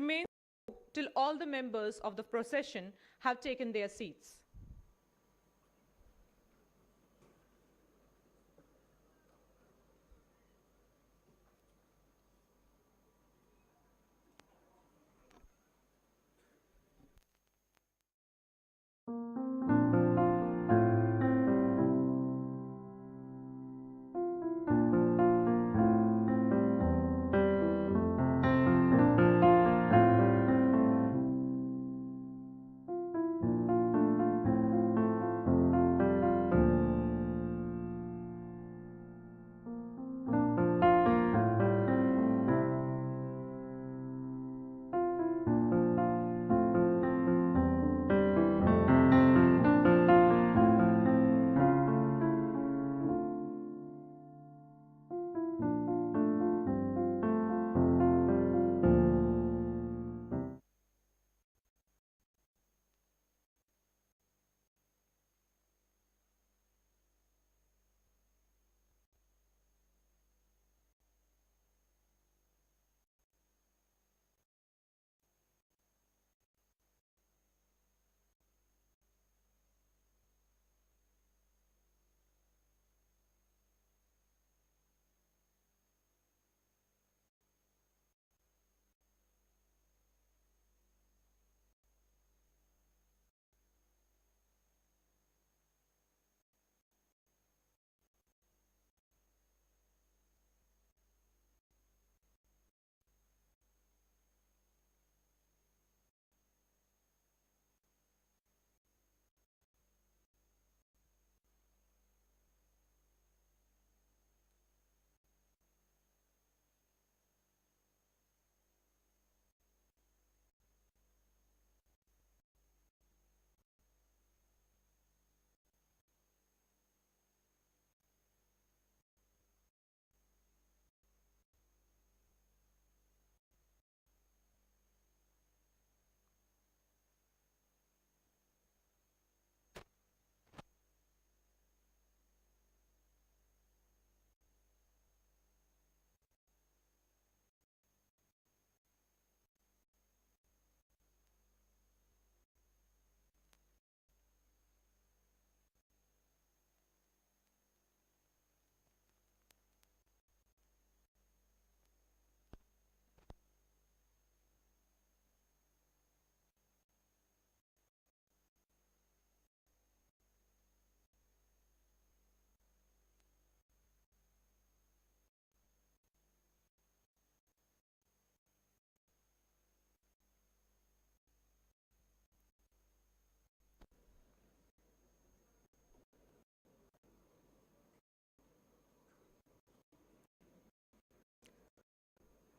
remain till all the members of the procession have taken their seats.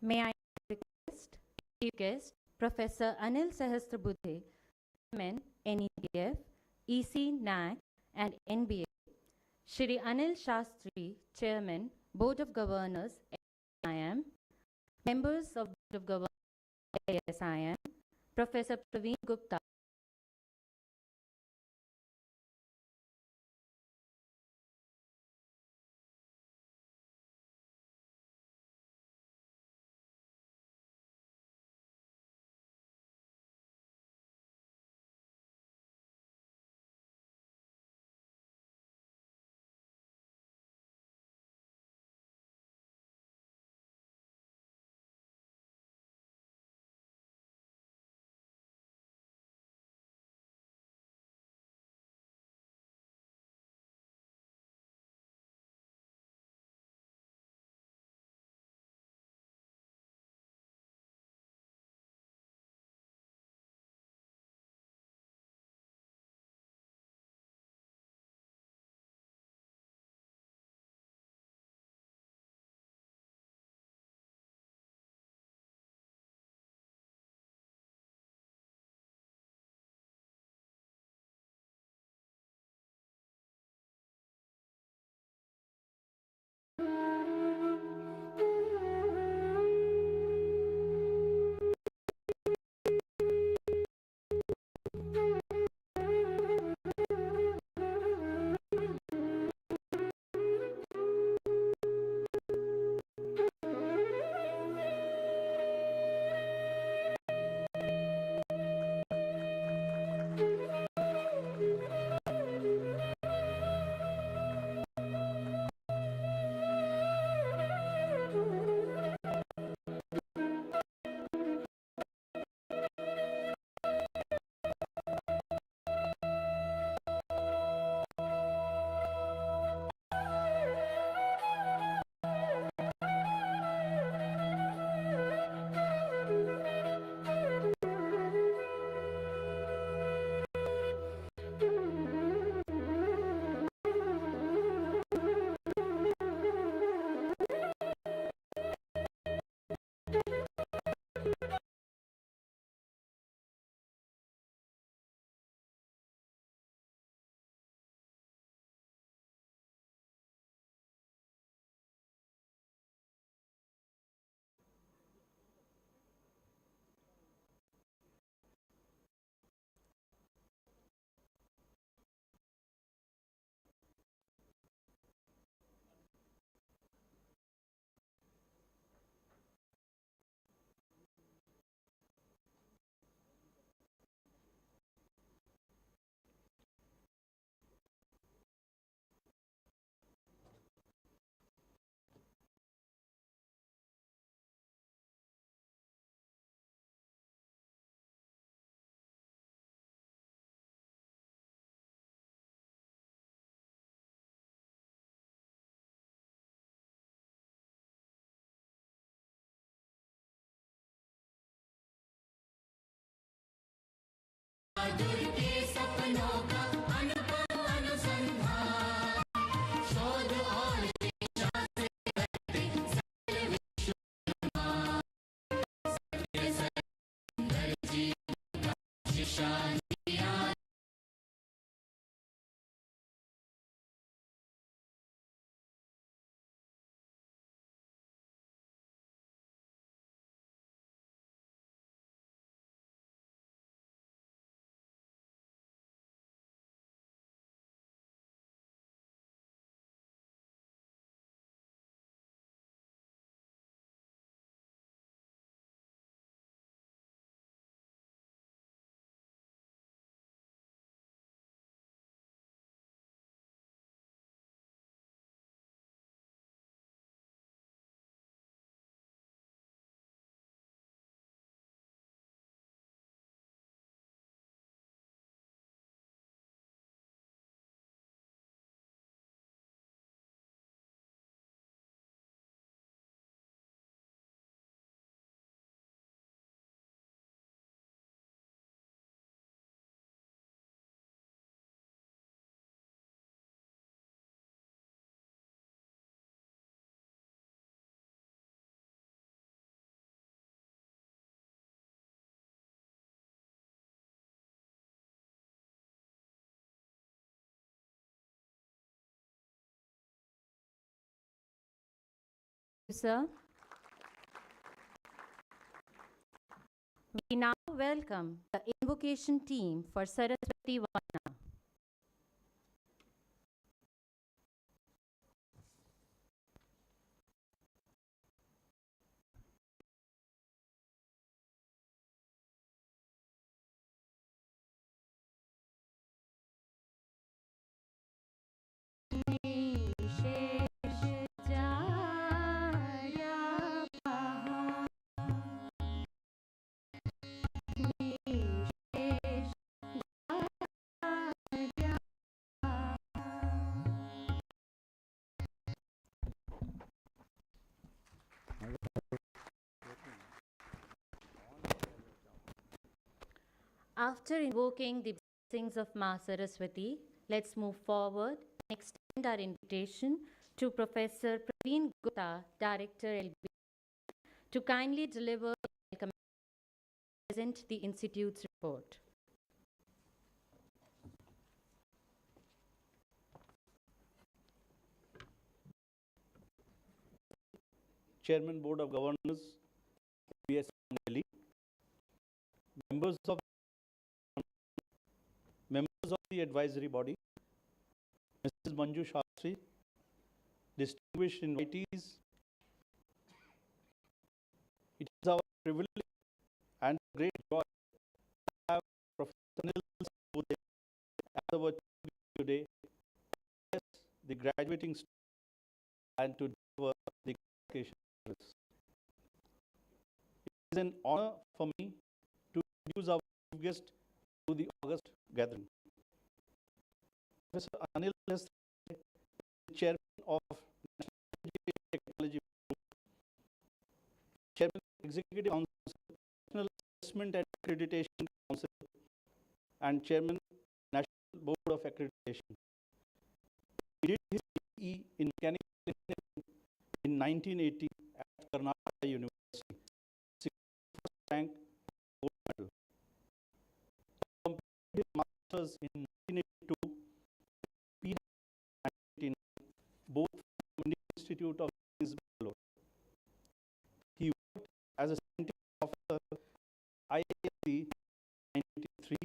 May I request Chief Guest Professor Anil Sahasrabudhe, Chairman, NETF, EC-NAAC and NBA, Shri Anil Shastri, Chairman, Board of Governors, LBSIM, members of Board of Governors, LBSIM, Professor Praveen Gupta, Sir. We now welcome the invocation team for Saraswati Vana. After invoking the blessings of Ma Saraswati, let's move forward and extend our invitation to Professor Praveen Gupta, Director LBSIM, to kindly deliver and present the Institute's report. Chairman Board of Governors, LBSIM Delhi, members of the advisory body, Mrs. Manju Shastri, distinguished invitees. It is our privilege and great joy to have Professor Anil Sahasrabudhe as our chief today to address the graduating students and to deliver the convocation service. It is an honor for me to introduce our chief guest to the August gathering. Professor Anil Sahasrabudhe, Chairman of National Education Technology Group, Chairman Executive Council, National Assessment and Accreditation Council, and Chairman National Board of Accreditation. He did his BE in Mechanical Engineering in 1980 at Karnataka University, first rank, gold medal. He completed his masters in 1982, PhD both from Indian Institute of Science, Bangalore. He worked as a scientific officer at IISc in 1993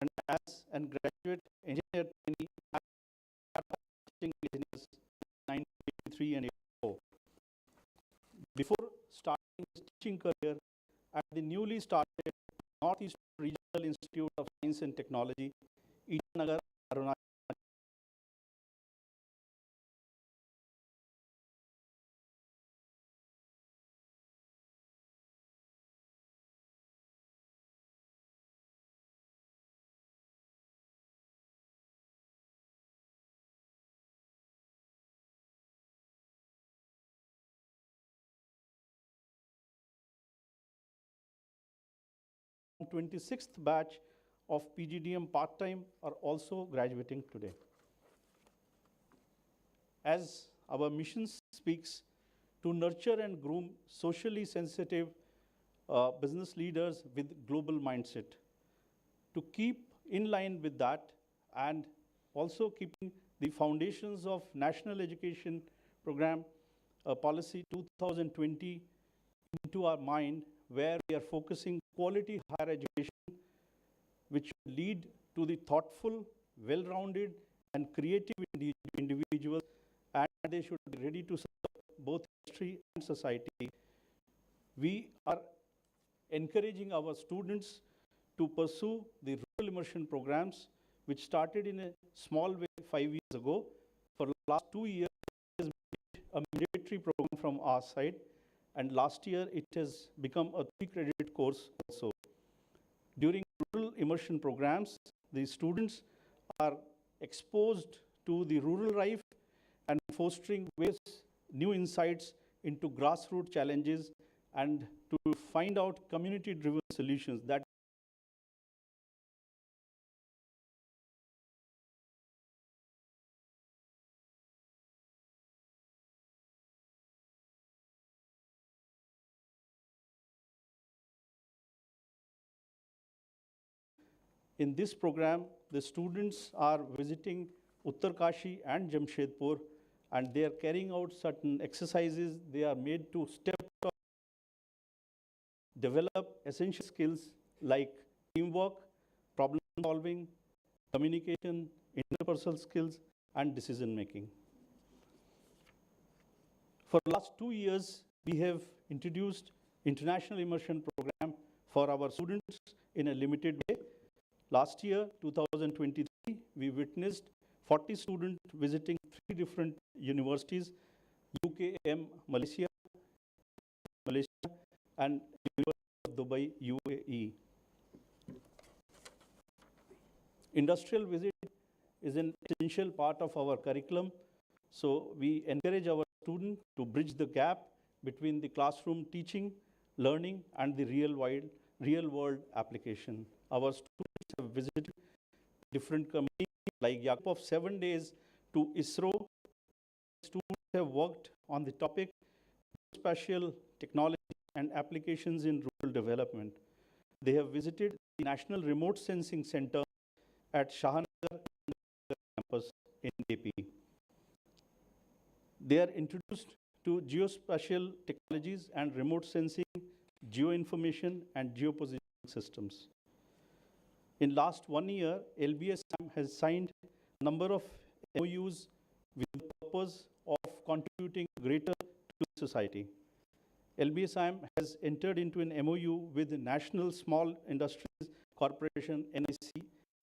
and as a graduate engineer trainee at teaching engineers in 1983 and 84. Before starting his teaching career at the newly started Northeast Regional Institute of Science and Technology, Itanagar, Arunachal. The 26th batch of PGDM part-time are also graduating today. As our mission speaks, to nurture and groom socially sensitive business leaders with global mindset. to keep in line with that and also keeping the foundations of National Education Program Policy 2020 into our mind, where we are focusing quality higher education, which should lead to the thoughtful, well-rounded, and creative individuals, and they should be ready to serve both industry and society. We are encouraging our students to pursue the rural immersion programs, which started in a small way 5 years ago. For the last 2 years, it has been a mandatory program from our side, and last year it has become a 3-credit course also. During rural immersion programs, the students are exposed to the rural life and fostering various new insights into grassroots challenges and to find out community-driven solutions that in this program, the students are visiting Uttarkashi and Jamshedpur, and they are carrying out certain exercises. They are made to step up, develop essential skills like teamwork, problem solving, communication, interpersonal skills, and decision making. For the last 2 years, we have introduced international immersion program for our students in a limited way. Last year, 2023, we witnessed 40 students visiting 3 different universities, UKM, Malaysia, and University of Dubai, UAE. Industrial visit is an essential part of our curriculum, so we encourage our students to bridge the gap between the classroom teaching, learning, and the real world application. Our students have visited different companies like Yakup of 7 days to ISRO. Students have worked on the topic spatial technology and applications in rural development. They have visited the National Remote Sensing Center at Shahanagar campus in AP. They are introduced to geospatial technologies and remote sensing, geoinformation, and geopositioning systems. In last 1 year, LBSIM has signed a number of MOUs with the purpose of contributing greater to society. LBSIM has entered into an MOU with the National Small Industries Corporation,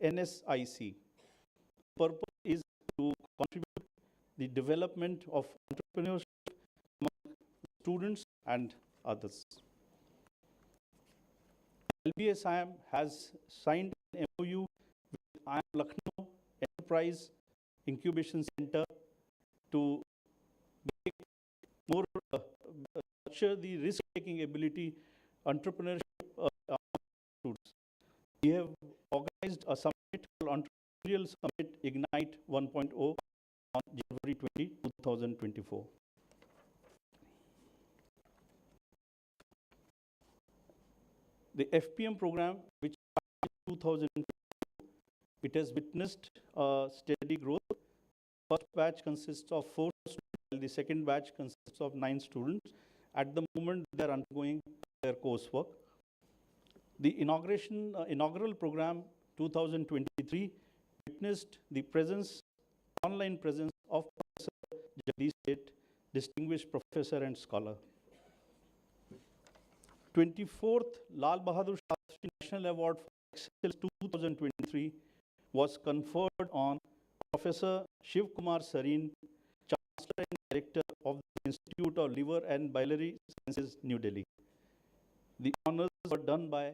NSIC. The purpose is to contribute the development of entrepreneurship among students and others. LBSIM has signed an MOU with IIM Lucknow Enterprise Incubation Center to make more nurture the risk-taking ability, entrepreneurship students. We have organized a summit called Entrepreneurial Summit Ignite 1.0 on January 20, 2024. The FPM program, which started in 2002, it has witnessed a steady growth. First batch consists of 4 students, while the second batch consists of 9 students. At the moment, they are undergoing their coursework. The inaugural program 2023 witnessed the online presence of Professor Jagdish Seth, distinguished professor and scholar. 24th Lal Bahadur Shastri National Award for Excellence 2023 was conferred on Professor Shiv Kumar Sareen, Chancellor and Director of the Institute of Liver and Biliary Sciences, New Delhi. The honors were done by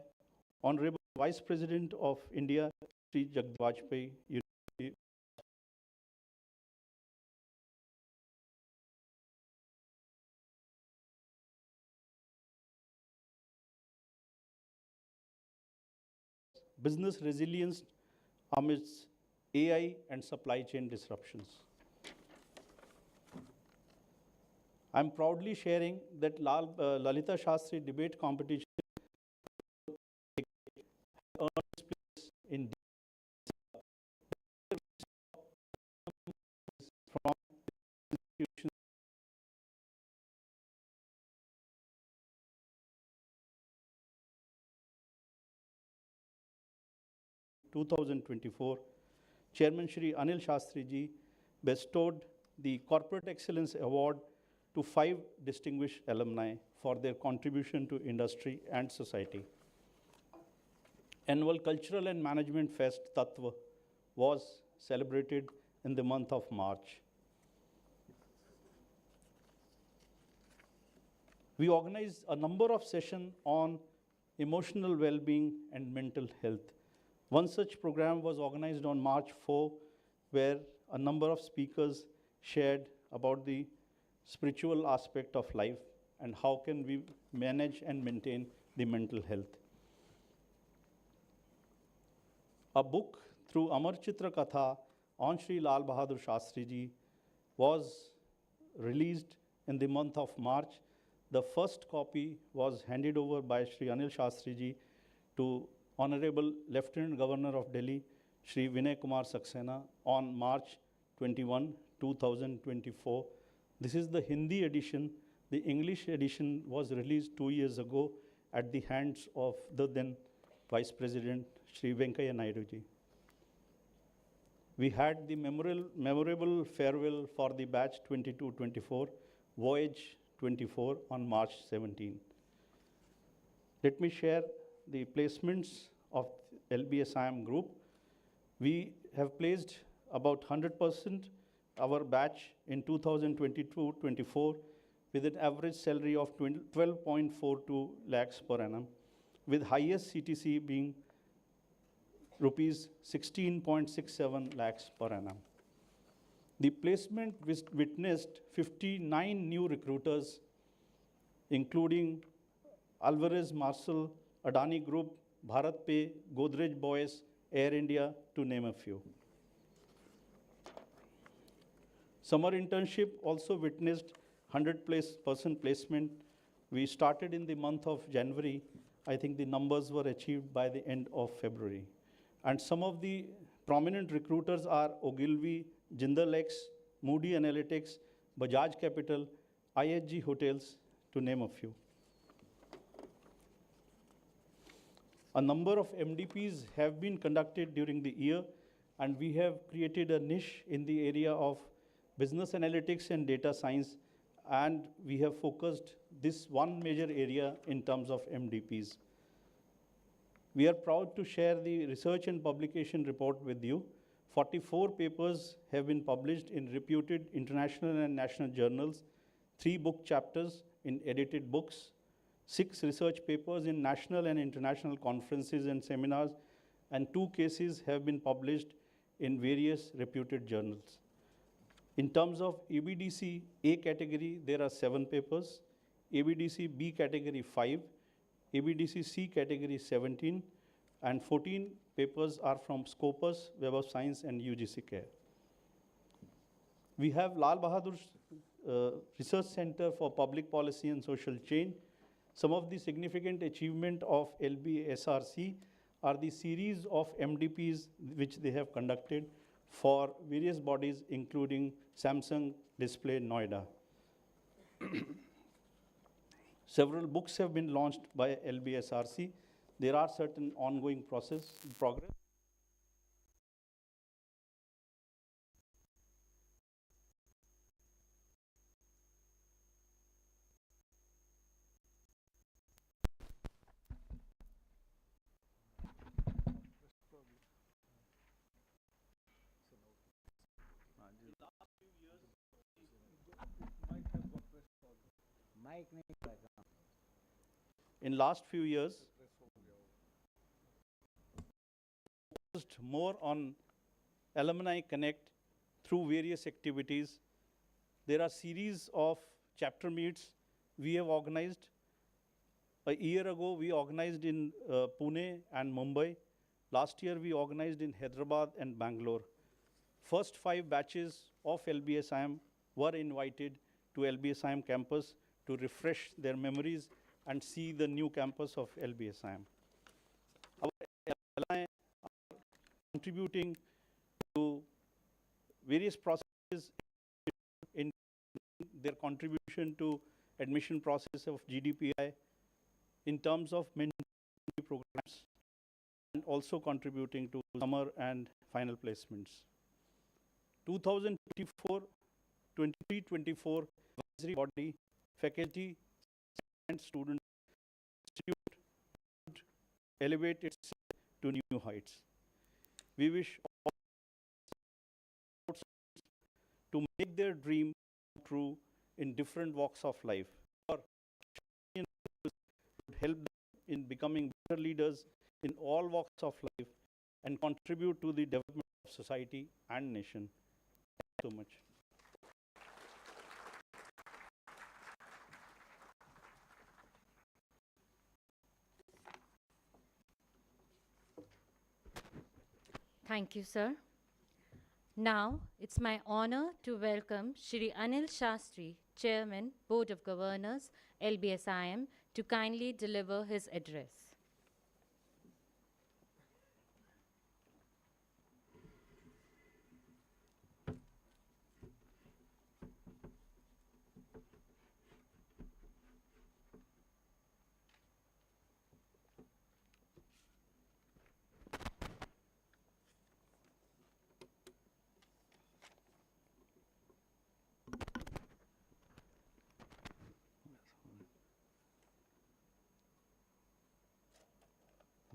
Honorable Vice President of India, Sri Jagdish Vajpayee University. Business resilience amidst AI and supply chain disruptions. I'm proudly sharing that Lalita Shastri debate competition earned its place 2024, Chairman Shri Anil Shastri ji bestowed the Corporate Excellence Award to 5 distinguished alumni for their contribution to industry and society. Annual Cultural and Management Fest Tattva was celebrated in the month of March. We organized a number of sessions on emotional well-being and mental health. One such program was organized on March 4, where a number of speakers shared about the spiritual aspect of life and how can we manage and maintain the mental health. A book through Amar Chitra Katha on Sri Lal Bahadur Shastri ji was released in the month of March. The first copy was handed over by Sri Anil Shastri ji to Honorable Lieutenant Governor of Delhi, Sri Vinay Kumar Saxena, on March 21, 2024. This is the Hindi edition. The English edition was released 2 years ago at the hands of the then Vice President, Sri Venkaiah Naidu ji. We had the memorable farewell for the batch 22-24, voyage 24 on March 17. Let me share the placements of LBSIM group. We have placed about 100% our batch in 2022-24 with an average salary of 12.42 lakhs per annum, with highest CTC being rupees 16.67 lakhs per annum. The placement witnessed 59 new recruiters, including Alvarez Marshall, Adani Group, Bharat Pay, Godrej Boys, Air India, to name a few. Summer internship also witnessed 100% placement. We started in the month of January. I think the numbers were achieved by the end of February. And some of the prominent recruiters are Ogilvy, Jindal X, Moody Analytics, Bajaj Capital, IHG Hotels, to name a few. A number of MDPs have been conducted during the year, and we have created a niche in the area of business analytics and data science, and we have focused this one major area in terms of MDPs. We are proud to share the research and publication report with you. 44 papers have been published in reputed international and national journals, 3 book chapters in edited books, 6 research papers in national and international conferences and seminars, and 2 cases have been published in various reputed journals. In terms of ABDC A category, there are 7 papers, ABDC B category 5, ABDC C category 17, and 14 papers are from Scopus, Web of Science, and UGC CARE. We have Lal Bahadur Research Center for Public Policy and Social Change. Some of the significant achievement of LBSRC are the series of MDPs which they have conducted for various bodies, including Samsung Display Noida. Several books have been launched by LBSRC. There are certain ongoing progress. In last few years, focused more on alumni connect through various activities. There are series of chapter meets we have organized. A year ago, we organized in Pune and Mumbai. Last year, we organized in Hyderabad and Bangalore. First 5 batches of LBSIM were invited to LBSIM campus to refresh their memories and see the new campus of LBSIM. Our alumni are contributing to various processes in their contribution to admission process of GDPI in terms of mentoring programs and also contributing to summer and final placements. 2023-24 advisory body, faculty and student institute would elevate itself to new heights. We wish all to make their dream true in different walks of life. Or would help them in becoming better leaders in all walks of life and contribute to the development of society and nation. Thank you so much. Thank you, sir. Now, it's my honor to welcome Shri Anil Shastri, Chairman, Board of Governors, LBSIM, to kindly deliver his address.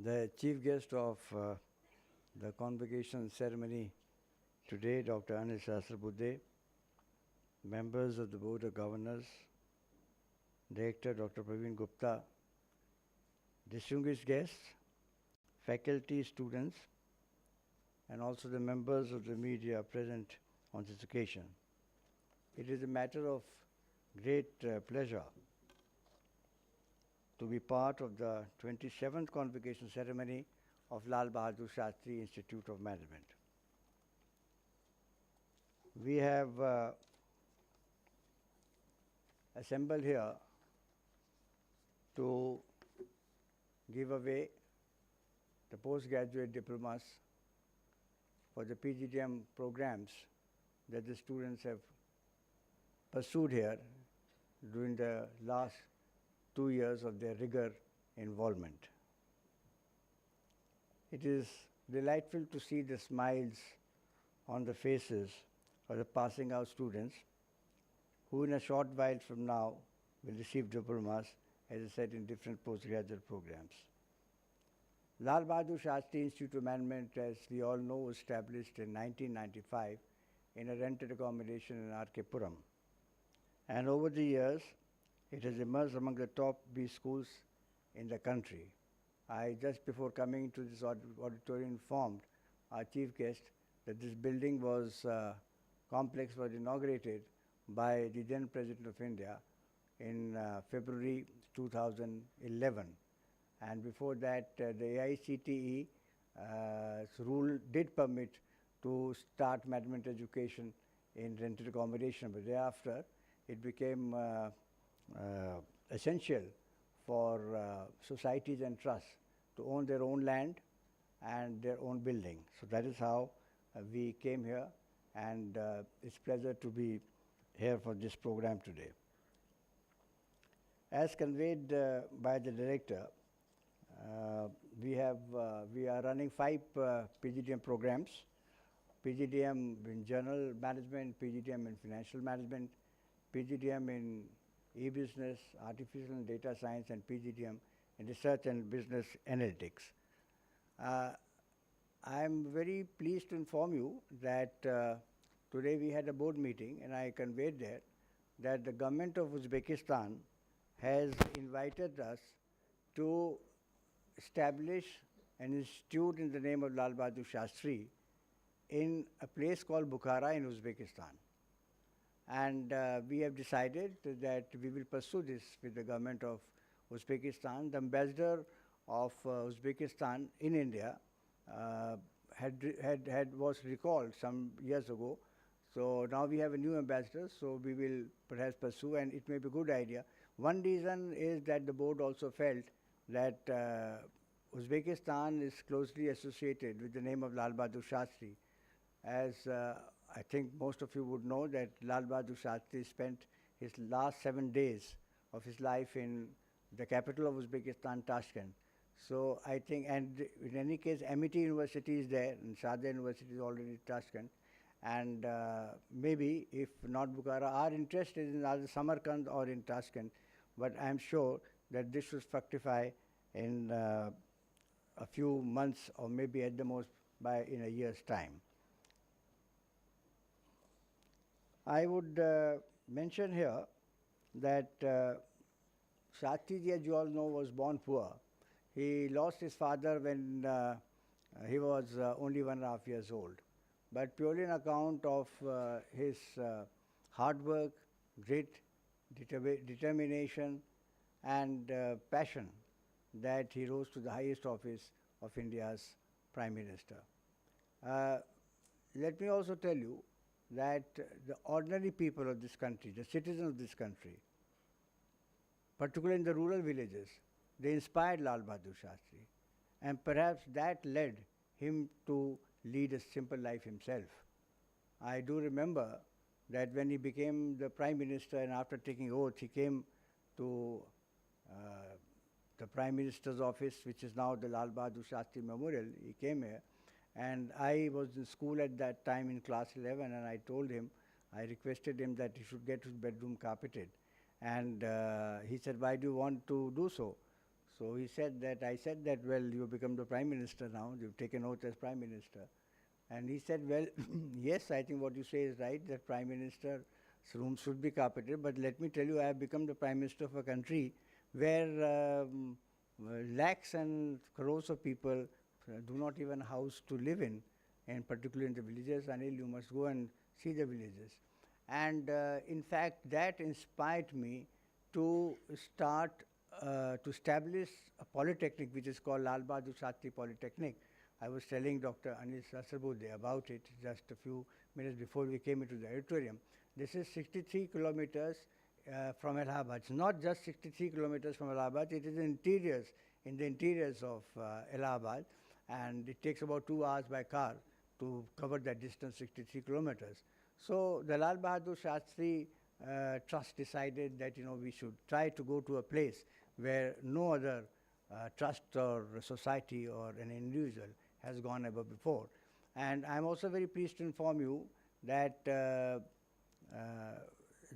The chief guest of the convocation ceremony today, Dr. Anil Sahasrabudhe, members of the Board of Governors, Director Dr. Praveen Gupta, distinguished guests, faculty, students, and also the members of the media present on this occasion. It is a matter of great pleasure to be part of the 27th Convocation ceremony of Lal Bahadur Shastri Institute of Management. We have assembled here to give away the postgraduate diplomas for the PGDM programs that the students have pursued here during the last 2 years of their rigor involvement. It is delightful to see the smiles on the faces of the passing out students who in a short while from now will receive diplomas, as I said, in different postgraduate programs. Lal Bahadur Shastri Institute of Management, as we all know, was established in 1995 in a rented accommodation in R.K. Puram. And over the years, it has emerged among the top B schools in the country. I, just before coming to this auditorium, informed our chief guest that this building complex was inaugurated by the then President of India in February 2011. And before that, the AICTE rule did permit to start management education in rented accommodation, but thereafter it became essential for societies and trusts to own their own land and their own building. So that is how we came here, and it's a pleasure to be here for this program today. As conveyed by the director, we are running 5 PGDM programs: PGDM in general management, PGDM in financial management, PGDM in e-business, artificial and data science, and PGDM in research and business analytics. I am very pleased to inform you that today we had a board meeting, and I conveyed there that the government of Uzbekistan has invited us to establish an institute in the name of Lal Bahadur Shastri in a place called Bukhara in Uzbekistan. And we have decided that we will pursue this with the government of Uzbekistan. The ambassador of Uzbekistan in India was recalled some years ago. So now we have a new ambassador, so we will perhaps pursue, and it may be a good idea. One reason is that the board also felt that Uzbekistan is closely associated with the name of Lal Bahadur Shastri, as I think most of you would know that Lal Bahadur Shastri spent his last 7 days of his life in the capital of Uzbekistan, Tashkent. So I think, and in any case, Amity University is there, and Sharda University is already Tashkent. And maybe, if not Bukhara, are interested in either Samarkand or in Tashkent. But I'm sure that this should fructify in a few months, or maybe at the most in a year's time. I would mention here that Shastriji, as you all know, was born poor. He lost his father when he was only 1.5 years old. But purely on account of his hard work, grit, determination, and passion, that he rose to the highest office of India's Prime Minister. Let me also tell you that the ordinary people of this country, the citizens of this country, particularly in the rural villages, they inspired Lal Bahadur Shastri, and perhaps that led him to lead a simple life himself. I do remember that when he became the Prime Minister, and after taking oath, he came to the Prime Minister's office, which is now the Lal Bahadur Shastri Memorial. He came here, and I was in school at that time in class 11, and I told him, I requested him that he should get his bedroom carpeted. And he said, why do you want to do so? So he said that, I said that, well, you become the Prime Minister now, you've taken oath as Prime Minister. And he said, well, yes, I think what you say is right, that Prime Minister's room should be carpeted, but let me tell you, I have become the Prime Minister of a country where lakhs and crores of people do not even a house to live in, and particularly in the villages. Anil, you must go and see the villages. And in fact, that inspired me to start, to establish a polytechnic, which is called Lal Bahadur Shastri Polytechnic. I was telling Dr. Anil Sahasrabudhe about it just a few minutes before we came into the auditorium. This is 63 kilometers from Allahabad. It's not just 63 kilometers from Allahabad, it is in the interiors of Allahabad, and it takes about 2 hours by car to cover that distance, 63 kilometers. So the Lal Bahadur Shastri Trust decided that, we should try to go to a place where no other trust or society or an individual has gone ever before. And I'm also very pleased to inform you that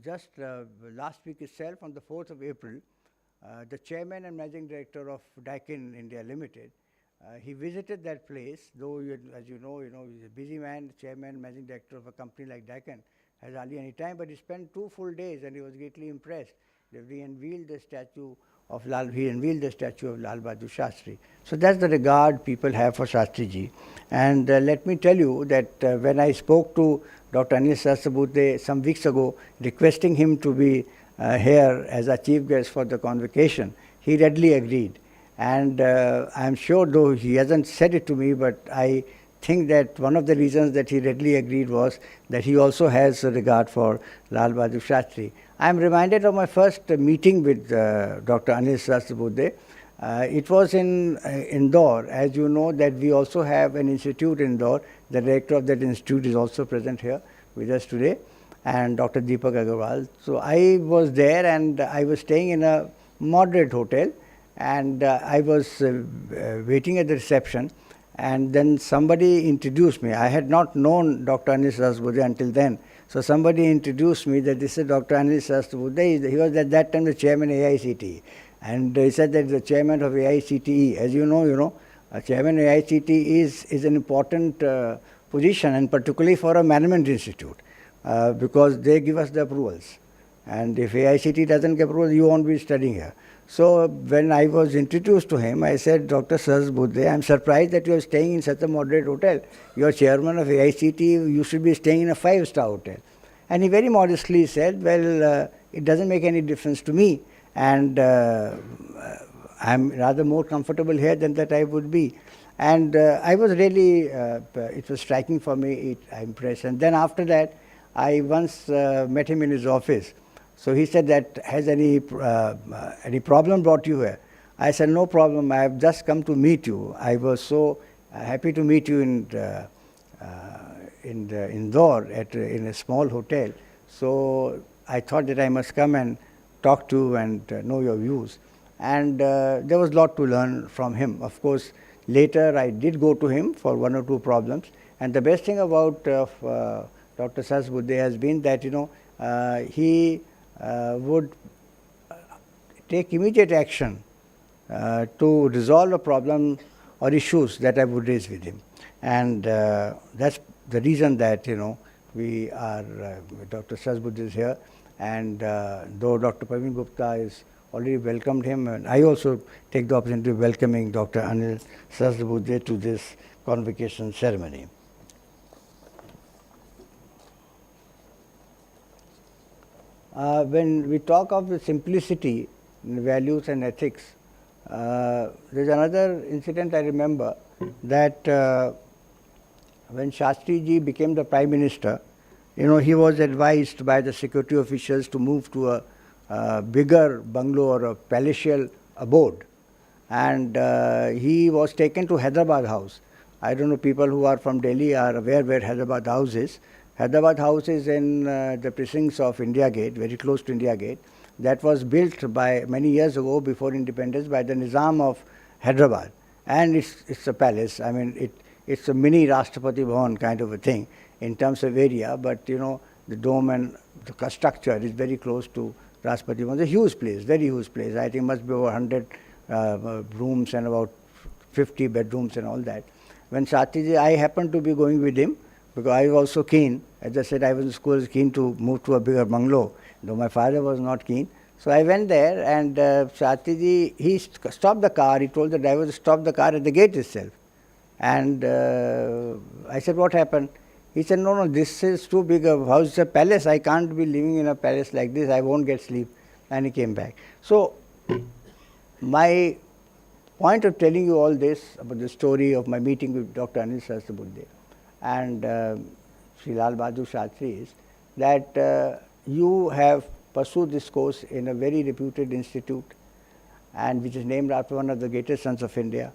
just last week itself, on the 4th of April, the chairman and managing director of Daikin India Limited, he visited that place, though as you know, he's a busy man, chairman, managing director of a company like Daikin, has hardly any time, but he spent 2 full days and he was greatly impressed. He unveiled the statue of Lal Bahadur Shastri. So that's the regard people have for Shastriji. And let me tell you that when I spoke to Dr. Anil Sahasrabudhe some weeks ago, requesting him to be here as a chief guest for the convocation, he readily agreed. And I'm sure, though he hasn't said it to me, but I think that one of the reasons that he readily agreed was that he also has a regard for Lal Bahadur Shastri. I'm reminded of my first meeting with Dr. Anil Sahasrabudhe. It was in Indore. As you know, that we also have an institute in Indore. The director of that institute is also present here with us today, and Dr. Deepak Agarwal. So I was there, and I was staying in a moderate hotel, and I was waiting at the reception, and then somebody introduced me. I had not known Dr. Anil Sahasrabudhe until then. So somebody introduced me that this is Dr. Anil Sahasrabudhe. He was at that time the chairman of AICTE. And he said that the chairman of AICTE, as you know, a chairman of AICTE is an important position, and particularly for a management institute, because they give us the approvals. And if AICTE doesn't give approval, you won't be studying here. So when I was introduced to him, I said, Dr. Sahasrabudhe, I'm surprised that you are staying in such a moderate hotel. You are chairman of AICTE, you should be staying in a 5-star hotel. And he very modestly said, well, it doesn't make any difference to me, and I'm rather more comfortable here than that I would be. And I was really, it was striking for me, I'm impressed. And then after that, I once met him in his office. So he said that, has any problem brought you here? I said, no problem, I have just come to meet you. I was so happy to meet you in Indore in a small hotel. So I thought that I must come and talk to you and know your views. and there was a lot to learn from him. Of course, later I did go to him for one or two problems, and the best thing about Dr. Sahasrabudhe has been that he would take immediate action to resolve a problem or issues that I would raise with him, and that's the reason that we are Dr. Sahasrabudhe is here, and though Dr. Praveen Gupta is already welcomed him, and I also take the opportunity of welcoming Dr. Anil Sahasrabudhe to this convocation ceremony. When we talk of the simplicity in values and ethics, there's another incident I remember that when Shastri ji became the Prime Minister, he was advised by the security officials to move to a bigger bungalow or a palatial abode, and he was taken to Hyderabad House. I don't know, people who are from Delhi are aware where Hyderabad House is. Hyderabad House is in the precincts of India Gate, very close to India Gate. That was built by many years ago, before independence, by the Nizam of Hyderabad, and it's a palace. I mean, it's a mini Rashtrapati Bhavan kind of a thing in terms of area, but the dome and the structure is very close to Rashtrapati Bhavan. It's a huge place, very huge place. I think must be over 100 rooms and about 50 bedrooms and all that. When Shastri, I happened to be going with him because I was also keen. As I said, I was in school, keen to move to a bigger bungalow, though my father was not keen. So I went there, and Shastri, he stopped the car. He told the driver to stop the car at the gate itself. And I said, what happened? He said, no, this is too big a house. It's a palace. I can't be living in a palace like this. I won't get sleep. And he came back. So my point of telling you all this about the story of my meeting with Dr. Anil Sahasrabudhe and Sri Lal Bahadur Shastri is that you have pursued this course in a very reputed institute, and which is named after one of the greatest sons of India.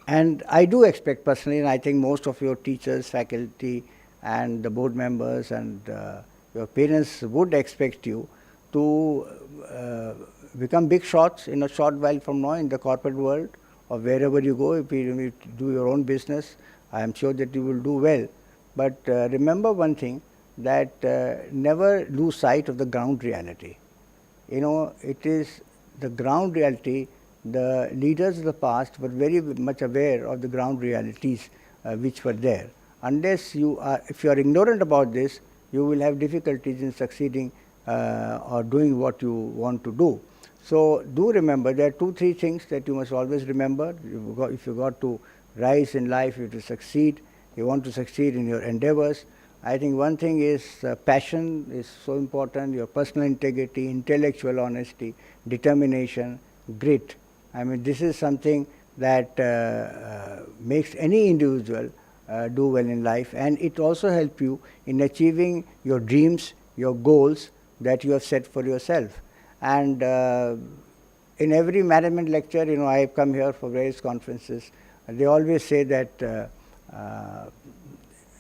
And I do expect personally, and I think most of your teachers, faculty, and the board members and your parents would expect you to become big shots in a short while from now in the corporate world or wherever you go. If you do your own business, I am sure that you will do well. But remember one thing, that never lose sight of the ground reality. It is the ground reality. The leaders of the past were very much aware of the ground realities which were there. Unless if you are ignorant about this, you will have difficulties in succeeding or doing what you want to do. So do remember, there are 2-3 things that you must always remember. If you got to rise in life, you have to succeed. You want to succeed in your endeavors. I think one thing is passion is so important, your personal integrity, intellectual honesty, determination, grit. I mean, this is something that makes any individual do well in life, and it also helps you in achieving your dreams, your goals that you have set for yourself. And in every management lecture, I have come here for various conferences, they always say that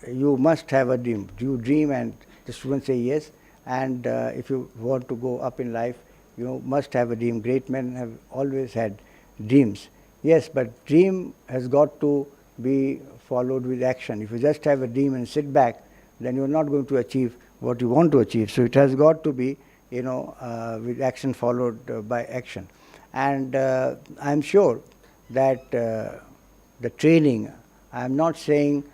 you must have a dream. You dream, and the students say yes. And if you want to go up in life, you must have a dream. Great men have always had dreams. Yes, but dream has got to be followed with action. If you just have a dream and sit back, then you're not going to achieve what you want to achieve. So it has got to be, with action followed by action. And I'm sure that the training, I'm not saying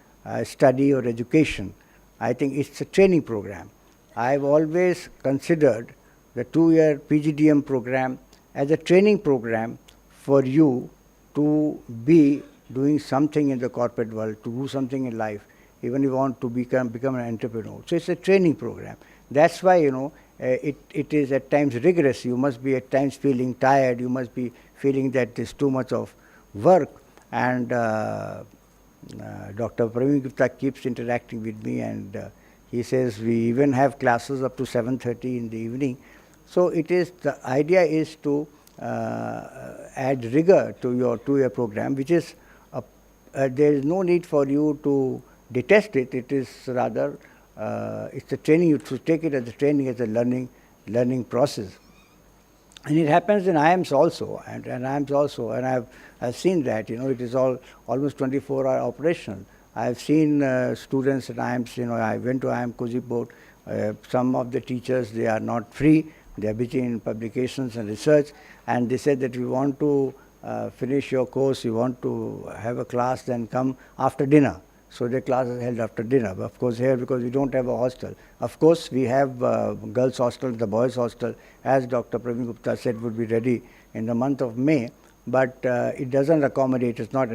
study or education. I think it's a training program. I've always considered the 2-year PGDM program as a training program for you to be doing something in the corporate world, to do something in life, even if you want to become an entrepreneur. So it's a training program. That's why, it is at times rigorous. You must be at times feeling tired. You must be feeling that there's too much of work. And Dr. Praveen Gupta keeps interacting with me, and he says we even have classes up to 7:30 in the evening. So it is, the idea is to add rigor to your 2-year program, which is, there is no need for you to detest it. It is rather, it's a training. You should take it as a training, as a learning process. And it happens in IIMs also, and IIMs also, and I've seen that, it is all almost 24-hour operational. I've seen students at IIMs, I went to IIM Kozhikode, some of the teachers, they are not free, they are busy in publications and research, and they said that we want to finish your course, you want to have a class, then come after dinner. So the class is held after dinner. But of course, here, because we don't have a hostel. Of course, we have girls' hostel, the boys' hostel, as Dr. Praveen Gupta said, would be ready in the month of May. But it doesn't accommodate, it's not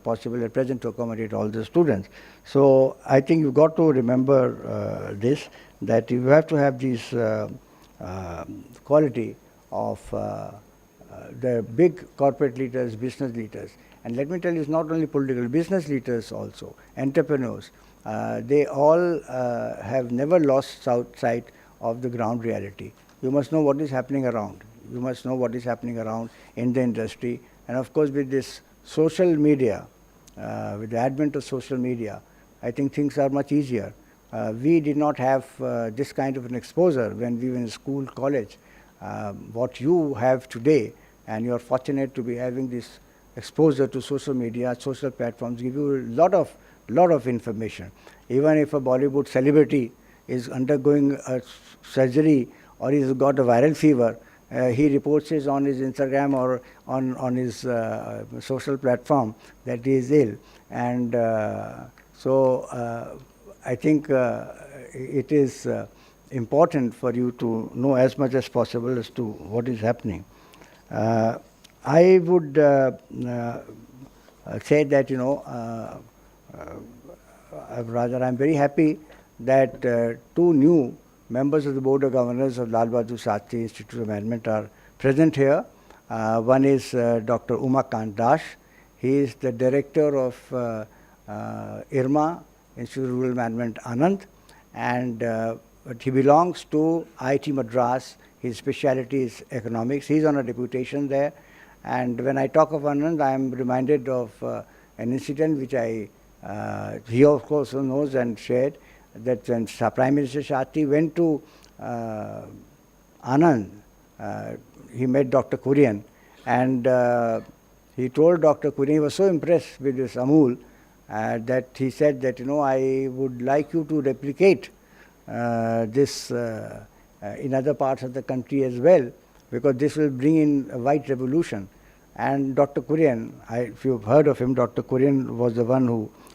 possible at present to accommodate all the students. So I think you've got to remember this, that you have to have this quality of the big corporate leaders, business leaders. And let me tell you, it's not only political, business leaders also, entrepreneurs. They all have never lost sight of the ground reality. You must know what is happening around. You must know what is happening around in the industry. And of course, with this social media, with the advent of social media, I think things are much easier. We did not have this kind of an exposure when we were in school, college. What you have today, and you are fortunate to be having this exposure to social media, social platforms, give you a lot of information. Even if a Bollywood celebrity is undergoing a surgery or he's got a viral fever, he reports it on his Instagram or on his social platform that he is ill. And so I think it is important for you to know as much as possible as to what is happening. I would say that, rather I'm very happy that two new members of the Board of Governors of Lal Bahadur Shastri Institute of Management are present here. One is Dr. Umakant Dash. He is the Director of IRMA, Institute of Rural Management, Anand, and but he belongs to IIT Madras. His specialty is economics. He's on a deputation there. And when I talk of Anand, I am reminded of an incident which he of course knows and shared, that when Prime Minister Shastri went to Anand, he met Dr. Kurian, and he told Dr. Kurian, he was so impressed with this Amul that he said that, I would like you to replicate this in other parts of the country as well, because this will bring in a white revolution. And Dr. Kurian, if you've heard of him, Dr. Kurian was the one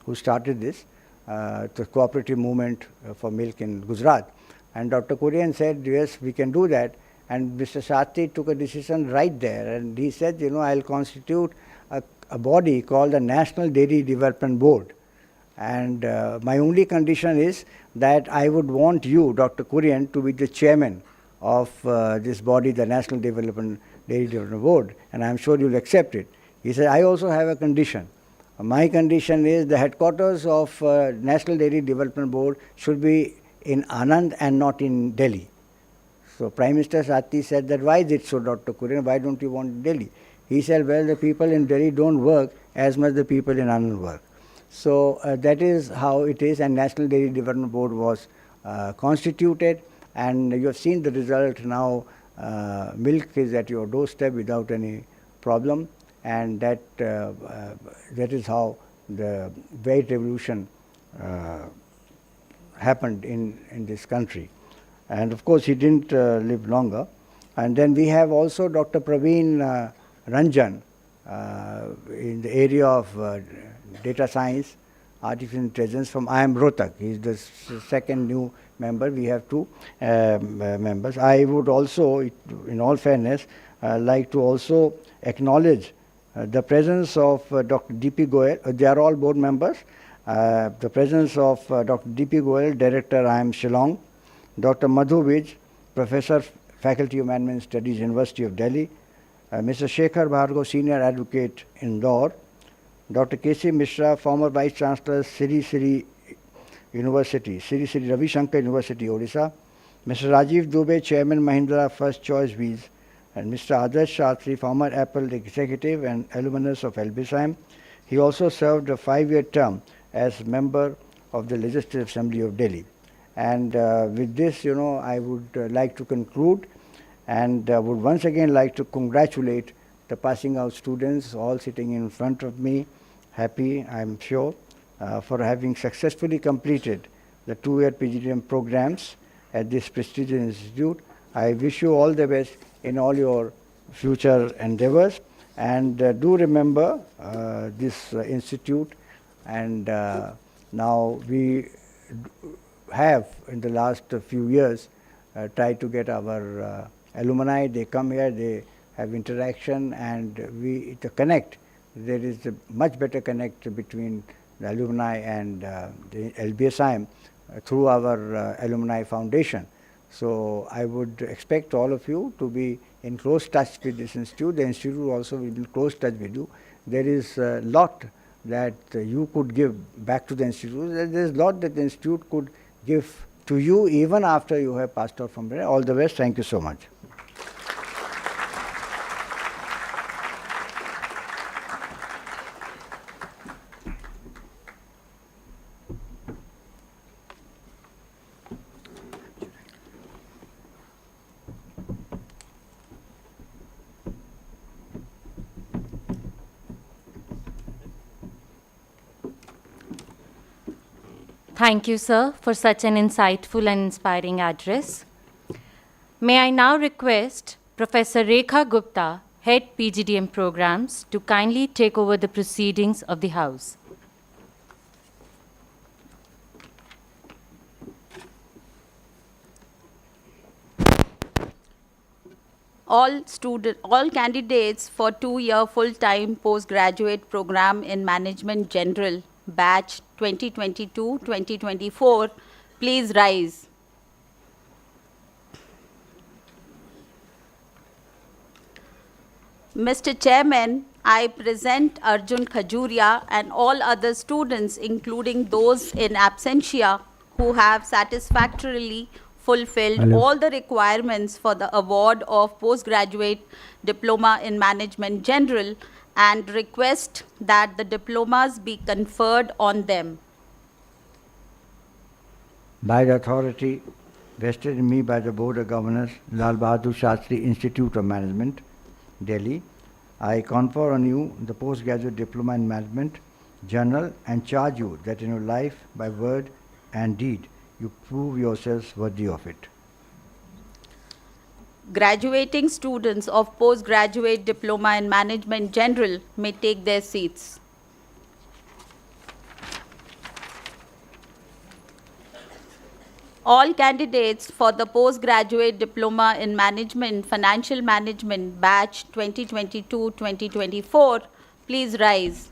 who started this, the cooperative movement for milk in Gujarat. And Dr. Kurian said, yes, we can do that. And Mr. Shastri took a decision right there. And he said, I'll constitute a body called the National Dairy Development Board. And my only condition is that I would want you, Dr. Kurian, to be the chairman of this body, the National Dairy Development Board, and I'm sure you'll accept it. He said, I also have a condition. My condition is the headquarters of National Dairy Development Board should be in Anand and not in Delhi. So Prime Minister Shastri said that, why is it so, Dr. Kurian, why don't you want Delhi? He said, well, the people in Delhi don't work as much as the people in Anand work. So that is how it is, and National Dairy Development Board was constituted, and you have seen the result now. Milk is at your doorstep without any problem, and that is how the white revolution happened in this country. And of course, he didn't live longer. And then we have also Dr. Praveen Ranjan in the area of data science, artificial intelligence from IIM Rohtak. He is the second new member. We have two members. I would also, in all fairness, like to also acknowledge the presence of Dr. D.P. Goyal. They are all board members. The presence of Dr. D.P. Goyal, Director, IIM Shillong, Dr. Madhu Vij, Professor, Faculty of Management Studies, University of Delhi, Mr. Shekhar Bhargav, Senior Advocate, Indore, Dr. K.C. Mishra, former Vice Chancellor, Sri University, Sri Ravi Shankar University, Odisha, Mr. Rajiv Dubey, Chairman, Mahindra First Choice Wheels, and Mr. Adarsh Shastri, former Apple executive and alumnus of LBSIM. He also served a 5-year term as member of the Legislative Assembly of Delhi. And with this, I would like to conclude. and would once again like to congratulate the passing out students all sitting in front of me, happy I am sure, for having successfully completed the 2-year PGDM programs at this prestigious institute. I wish you all the best in all your future endeavors, and do remember this institute, and now we have in the last few years tried to get our alumni. They come here, they have interaction, and we the connect. There is a much better connect between the alumni and the LBSIM through our alumni foundation. So I would expect all of you to be in close touch with this institute. The institute also will be in close touch with you. There is a lot that you could give back to the institute. There is a lot that the institute could give to you even after you have passed out from there. All the best. Thank you so much. Thank you, sir, for such an insightful and inspiring address. May I now request Professor Rekha Gupta, Head PGDM Programs, to kindly take over the proceedings of the House. All candidates for 2-year full-time postgraduate program in Management General, batch 2022-2024, please rise. Mr. Chairman, I present Arjun Khajuria and all other students, including those in absentia, who have satisfactorily fulfilled all the requirements for the award of postgraduate diploma in Management General, and request that the diplomas be conferred on them. By the authority vested in me by the Board of Governors, Lal Bahadur Shastri Institute of Management, Delhi, I confer on you the postgraduate diploma in Management General and charge you that in your life, by word and deed, you prove yourselves worthy of it. Graduating students of postgraduate diploma in Management General may take their seats. All candidates for the postgraduate diploma in Management, Financial Management, batch 2022-2024, please rise.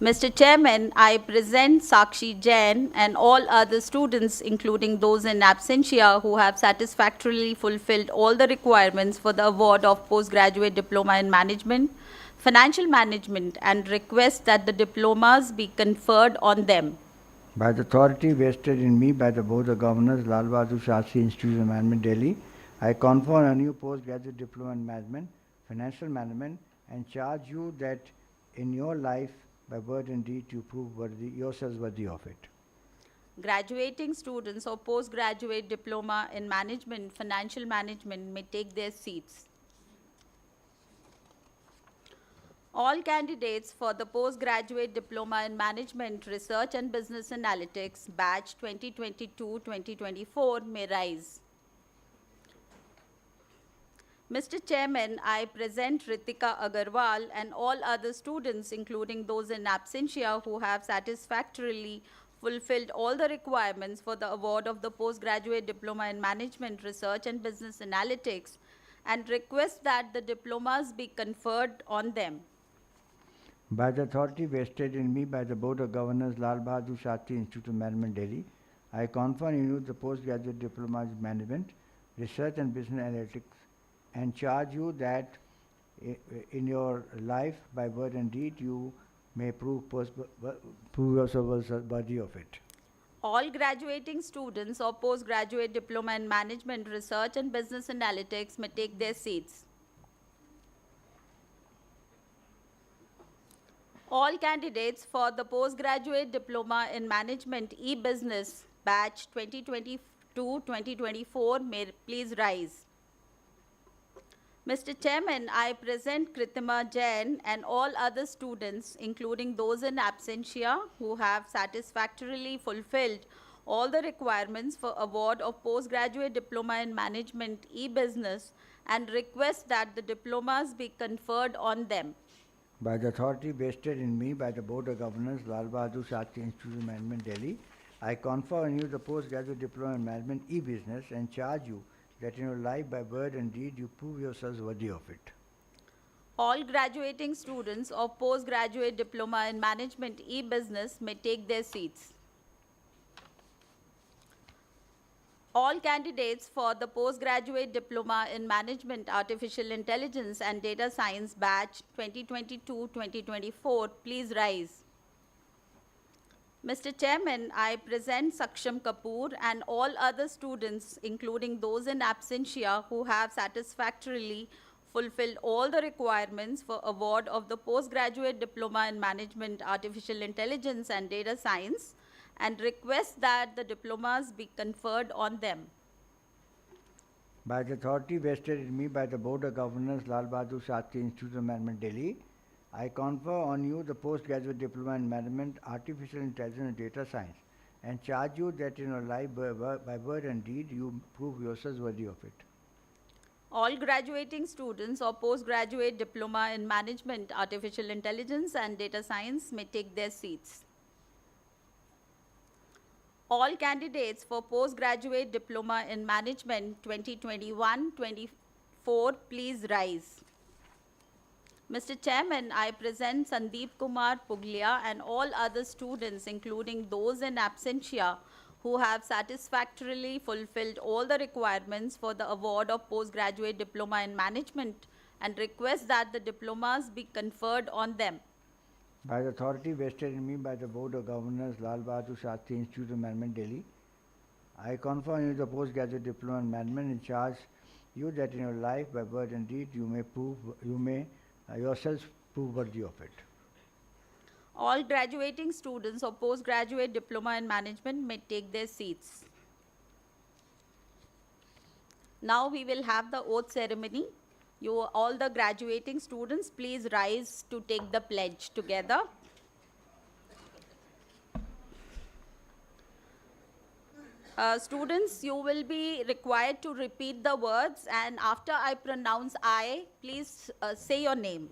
Mr. Chairman, I present Sakshi Jain and all other students, including those in absentia, who have satisfactorily fulfilled all the requirements for the award of postgraduate diploma in Management, Financial Management, and request that the diplomas be conferred on them. By the authority vested in me by the Board of Governors, Lal Bahadur Shastri Institute of Management, Delhi, I confer on you postgraduate diploma in Management, Financial Management, and charge you that in your life, by word and deed, you prove yourselves worthy of it. Graduating students of postgraduate diploma in Management, Financial Management may take their seats. All candidates for the postgraduate diploma in Management, Research and Business Analytics, batch 2022-2024 may rise. Mr. Chairman, I present Ritika Agarwal and all other students, including those in absentia, who have satisfactorily fulfilled all the requirements for the award of the postgraduate diploma in Management, Research and Business Analytics, and request that the diplomas be conferred on them. By the authority vested in me by the Board of Governors, Lal Bahadur Shastri Institute of Management, Delhi, I confer on you the postgraduate diplomas in Management, Research and Business Analytics, and charge you that in your life, by word and deed, you may prove yourselves worthy of it. All graduating students of postgraduate diploma in Management, Research and Business Analytics may take their seats. All candidates for the postgraduate diploma in Management, E-Business, batch 2024 may please rise. Mr. Chairman, I present Kritima Jain and all other students, including those in absentia, who have satisfactorily fulfilled all the requirements for award of postgraduate diploma in management e-business, and request that the diplomas be conferred on them. By the authority vested in me by the Board of Governors, Lal Bahadur Shastri Institute of Management, Delhi, I confer on you the postgraduate diploma in management e-business and charge you that in your life, by word and deed, you prove yourselves worthy of it. All graduating students of postgraduate diploma in management e-business may take their seats. All candidates for the postgraduate diploma in management, artificial intelligence and data science batch 2022-2024, please rise. Mr. Chairman, I present Saksham Kapoor and all other students, including those in absentia, who have satisfactorily fulfilled all the requirements for award of the postgraduate diploma in management, artificial intelligence and data science, and request that the diplomas be conferred on them. By the authority vested in me by the Board of Governors, Lal Bahadur Shastri Institute of Management, Delhi, I confer on you the postgraduate diploma in management, artificial intelligence and data science, and charge you that in your life, by word and deed, you prove yourselves worthy of it. All graduating students or postgraduate diploma in management, artificial intelligence and data science may take their seats. All candidates for postgraduate diploma in management 2021-24, please rise. Mr. Chairman, I present Sandeep Kumar Puglia and all other students, including those in absentia, who have satisfactorily fulfilled all the requirements for the award of postgraduate diploma in management, and request that the diplomas be conferred on them. By the authority vested in me by the Board of Governors, Lal Bahadur Shastri Institute of Management, Delhi, I confer on you the postgraduate diploma in management and charge you that in your life, by word and deed, you may yourselves prove worthy of it. All graduating students or postgraduate diploma in management may take their seats. Now we will have the oath ceremony. You, all the graduating students, please rise to take the pledge together. Students, you will be required to repeat the words, and after I pronounce I, please say your name.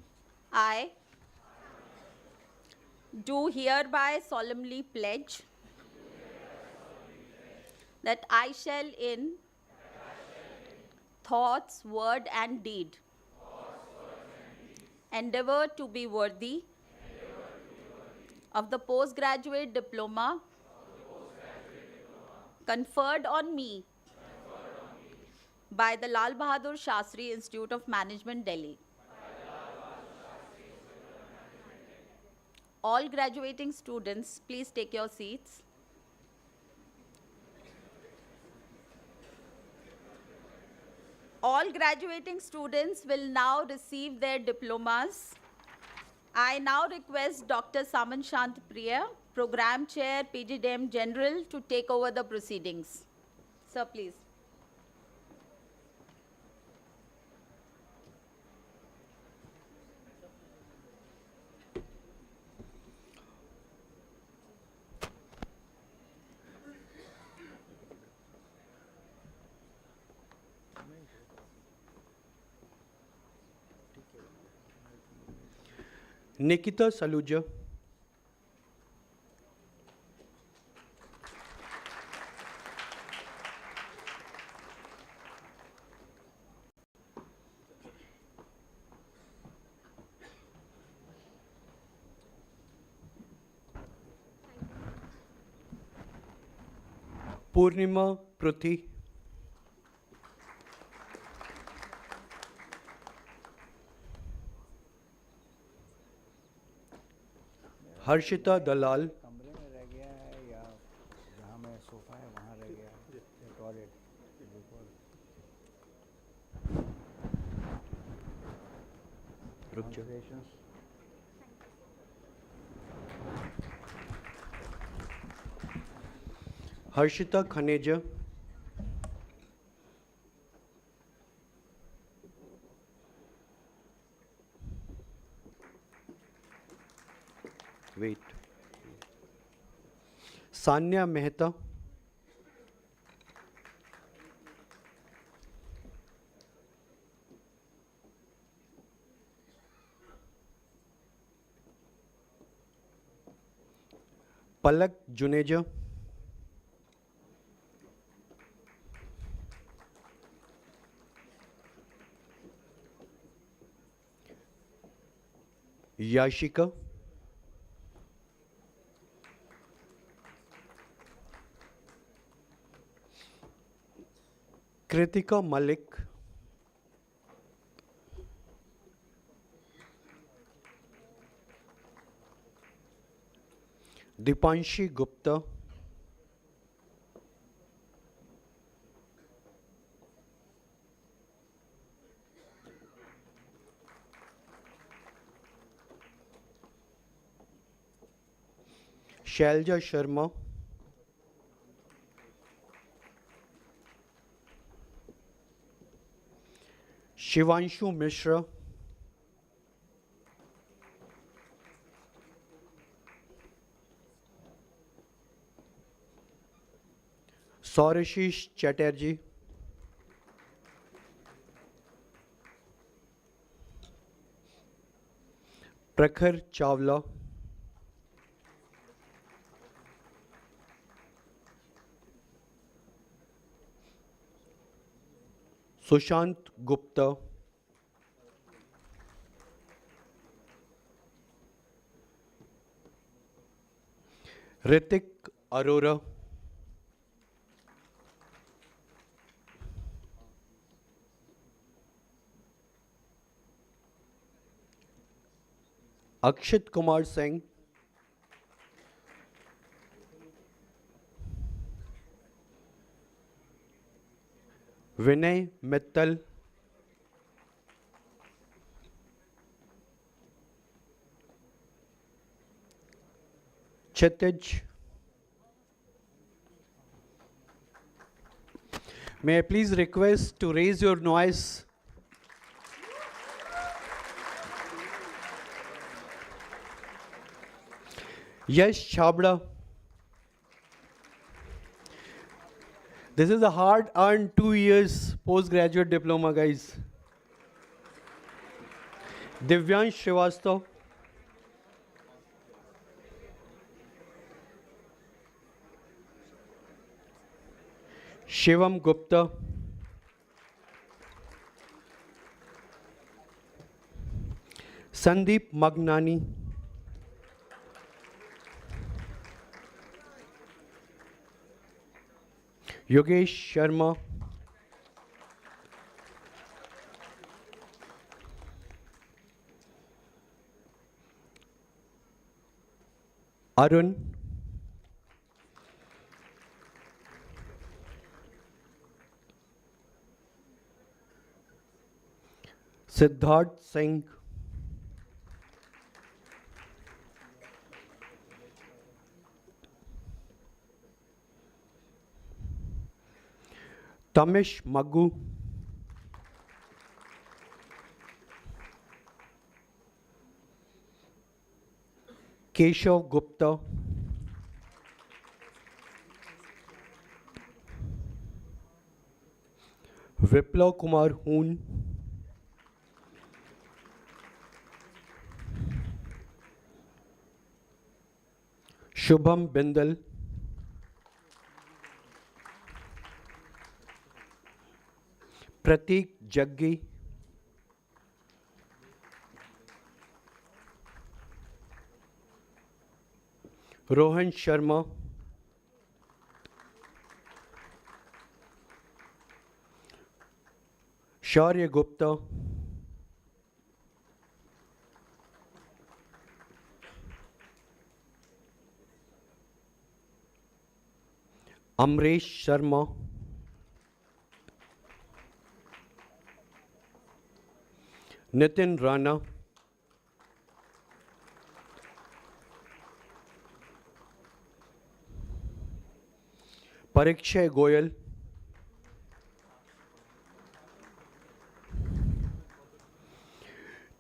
I do hereby solemnly pledge that I shall in thoughts, word and deed endeavor to be worthy of the postgraduate diploma conferred on me by the Lal Bahadur Shastri Institute of Management, Delhi. All graduating students, please take your seats. All graduating students will now receive their diplomas. I now request Dr. Saman Shant Priya, Program Chair, PGDM General, to take over the proceedings. Sir, please. Nikita Saluja. Purnima Pruthi. Harshita दलाल, कमरे में रह गया है या जहाँ मैं sofa है वहाँ रह गया है, टॉयलेट। रुक जा। Harshita Khaneja, Wait. Sanya Mehta. Palak Juneja. Yashika. Kritika Malik. Dipanshi Gupta. Shailja Sharma. Shivanshu Mishra. Saurashish Chatterjee. Prakhar Chawla. Sushant Gupta. Ritik Arora. Akshit Kumar Singh. Vinay Mittal. Chitij. May I please request to raise your noise? Yash Chabda. This is a hard-earned 2 years postgraduate diploma, guys. Divyansh Srivastav. Shivam Gupta. Sandeep Magnani. Yogesh Sharma. Arun. Siddharth Singh. Tamish Maggu. Keshav Gupta. Viplav Kumar Hoon. Shubham Bindal. Pratik Jaggi. Rohan Sharma. Shaurya Gupta. Amresh Sharma. Nitin Rana. Parikshay Goyal.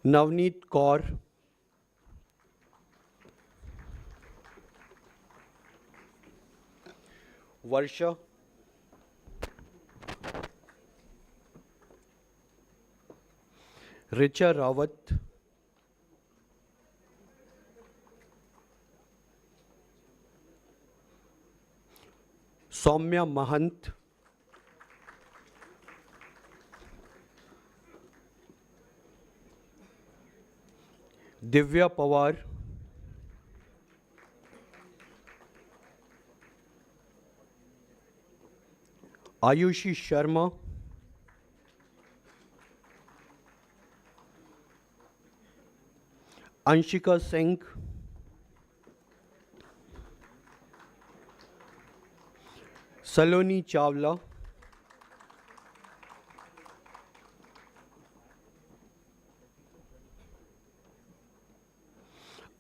Navneet Kaur. Varsha, Richa Rawat, Soumya Mahant, Divya Pawar, Ayushi Sharma, Anshika Singh, Saloni Chawla,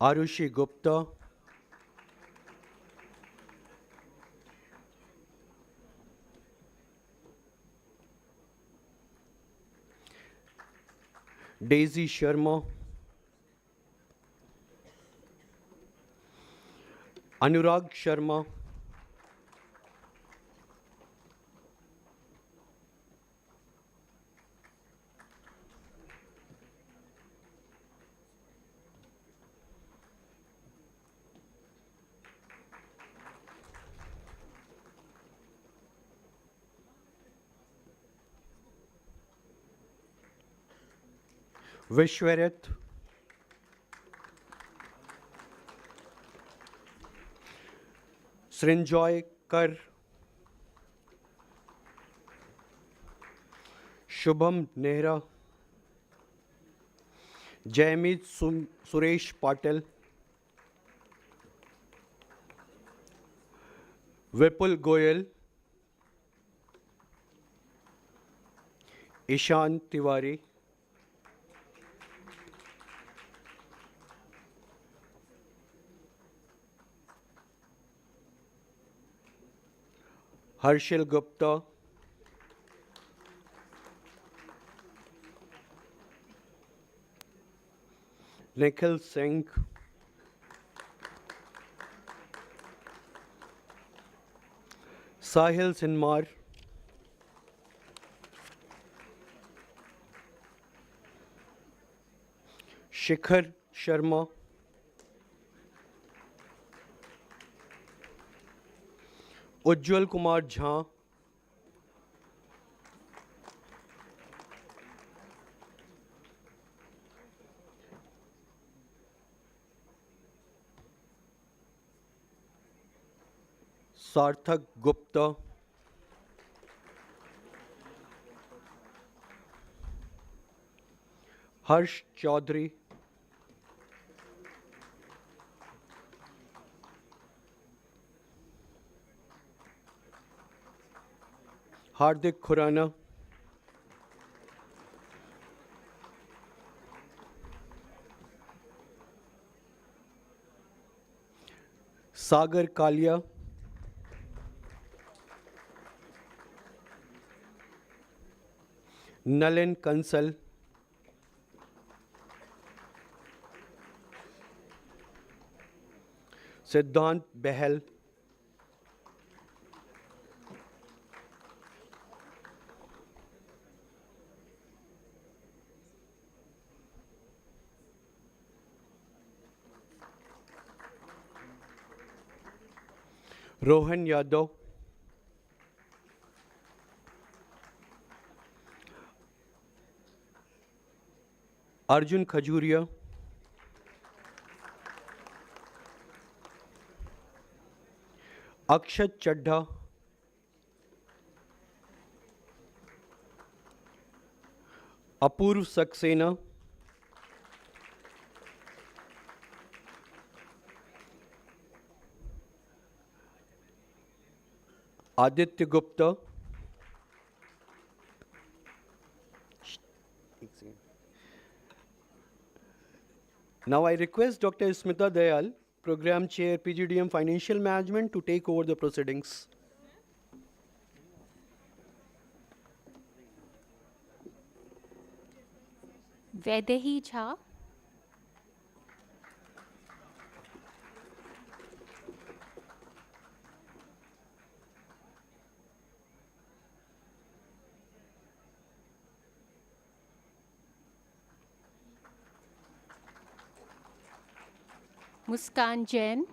Arushi Gupta, Daisy Sharma, Anurag Sharma, Vishwarit, Srinjoy Kar, Shubham Nehra, Jaymeet Suresh Patel, Vipul Goyal, Ishan Tiwari, Harshil Gupta, Nikhil Singh, Sahil Sinmar, Shikhar Sharma, Ujjwal Kumar Jha, Sarthak Gupta, Harsh Chaudhary, Hardik Khurana, Sagar Kalia, Nalin Kansal, Siddhant Behel, Rohan Yadav, Arjun Khajuria, Akshat Chadha, Apurv Saxena, Aditya Gupta, now I request Dr. Smita Dayal, Program Chair, PGDM Financial Management, to take over the proceedings. Vaidehi Jha, Muskan Jain,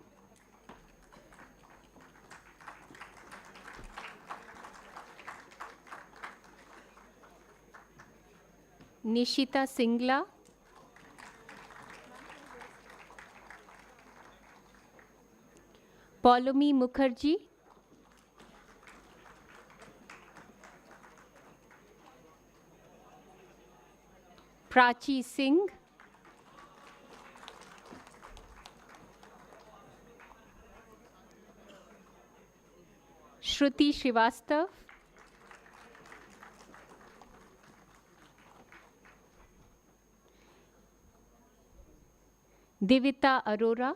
Nishita Singla, Paulomi Mukherjee, Prachi Singh, Shruti Srivastav, Divita Arora,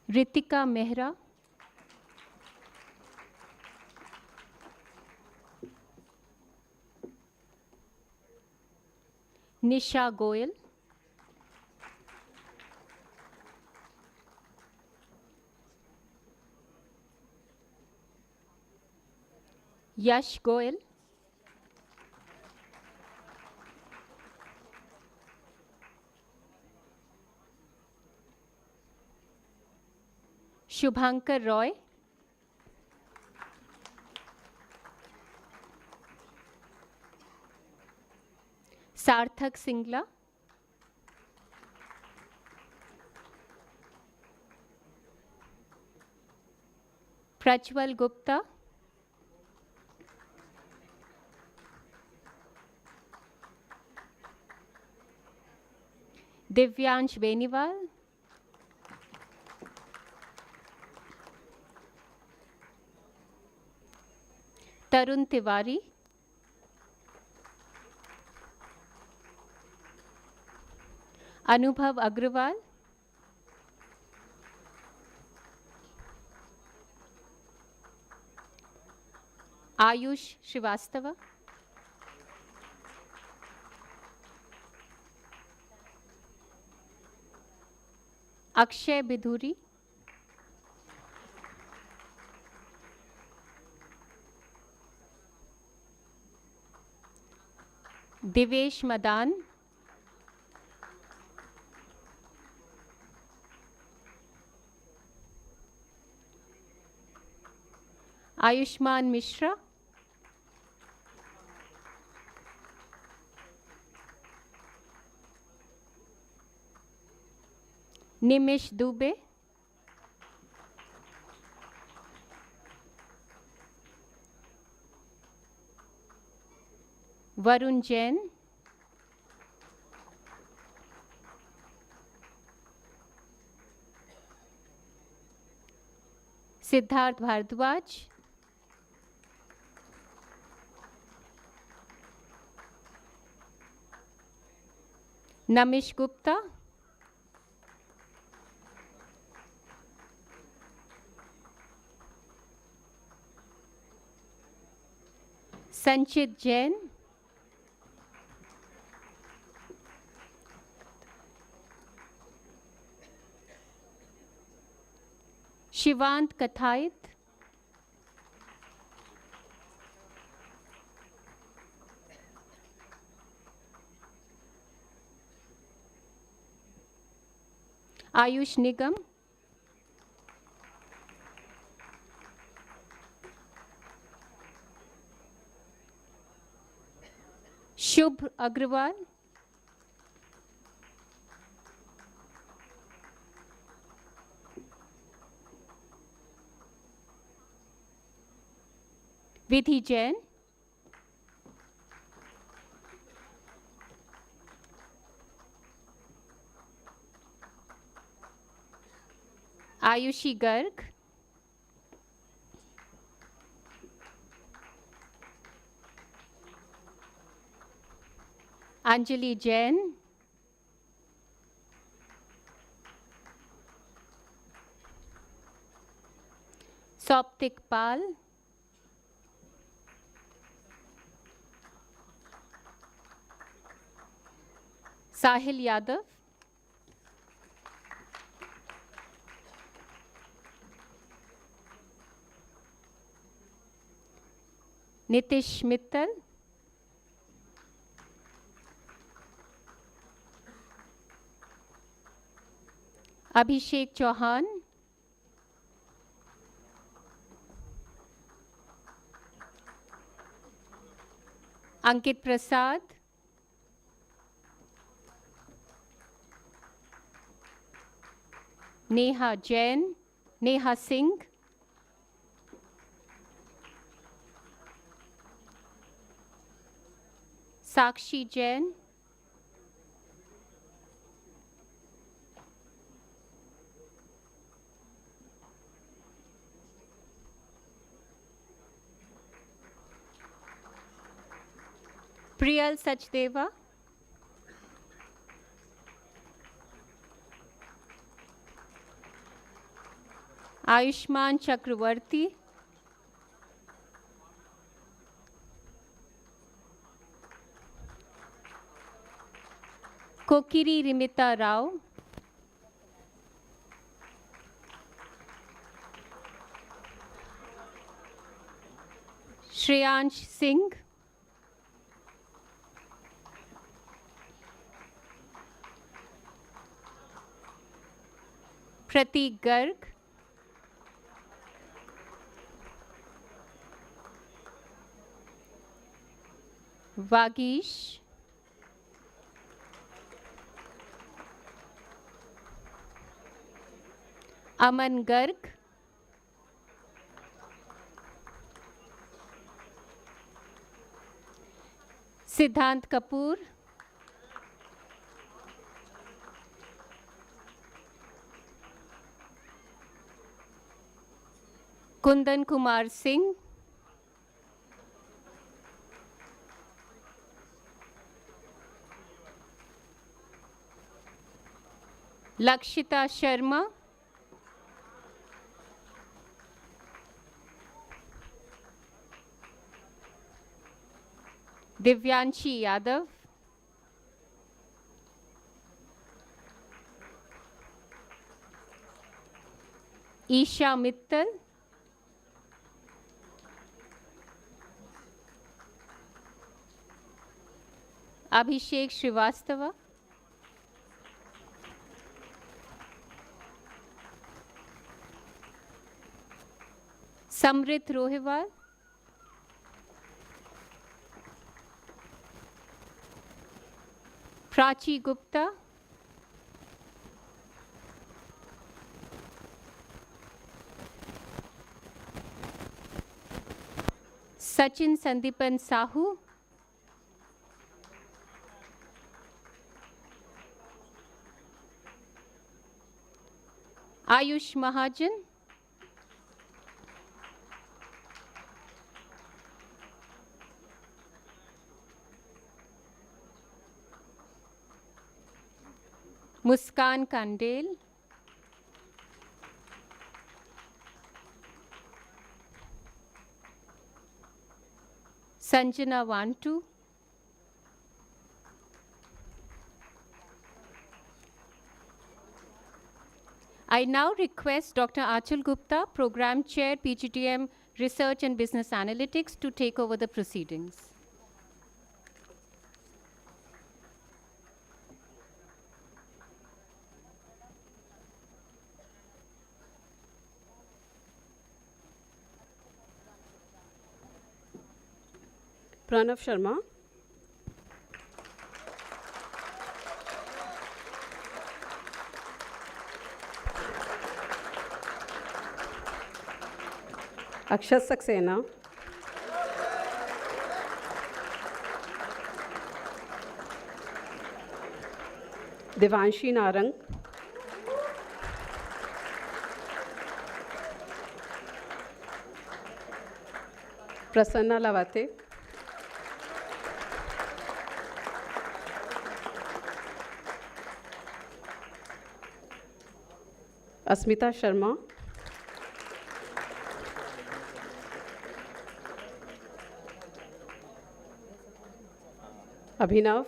Ritika Mehra, Nisha Goyal, Yash Goyal, Shubhankar Roy, Sarthak Singla, Prajwal Gupta, Divyansh Beniwal, Tarun Tiwari, Anubhav Agrawal, Ayush Srivastava, Akshay Bidhuri, Divesh Madan, Ayushman Mishra, Nimish Dubey, Varun Jain, Siddharth Bhardwaj, Namish Gupta, Sanchit Jain, Shivant Kathait, Ayush Nigam, Shubh Agrawal, Vidhi Jain, Ayushi Garg, Anjali Jain, Soptik Pal, Sahil Yadav, Nitish Mittal, Abhishek Chauhan, Ankit Prasad, Neha Jain, Neha Singh, Sakshi Jain, Priyal Sachdeva, Ayushman Chakravarti, Kokiri Rimita Rao, Shreyansh Singh, Pratik Garg, Vagish, Aman Garg, Siddhant Kapoor, Kundan Kumar Singh, Lakshita Sharma, Divyanshi Yadav, Isha Mittal, Abhishek Srivastava, Samrit Rohiwal, Prachi Gupta, Sachin Sandipan Sahu, Ayush Mahajan, Muskan Kandel, Sanjana Vantu, I now request Dr. Achal Gupta, Program Chair, PGDM Research and Business Analytics, to take over the proceedings. Pranav Sharma. Akshat Saxena. Devanshi Narang. Prasanna Lavate. Asmita Sharma. Abhinav.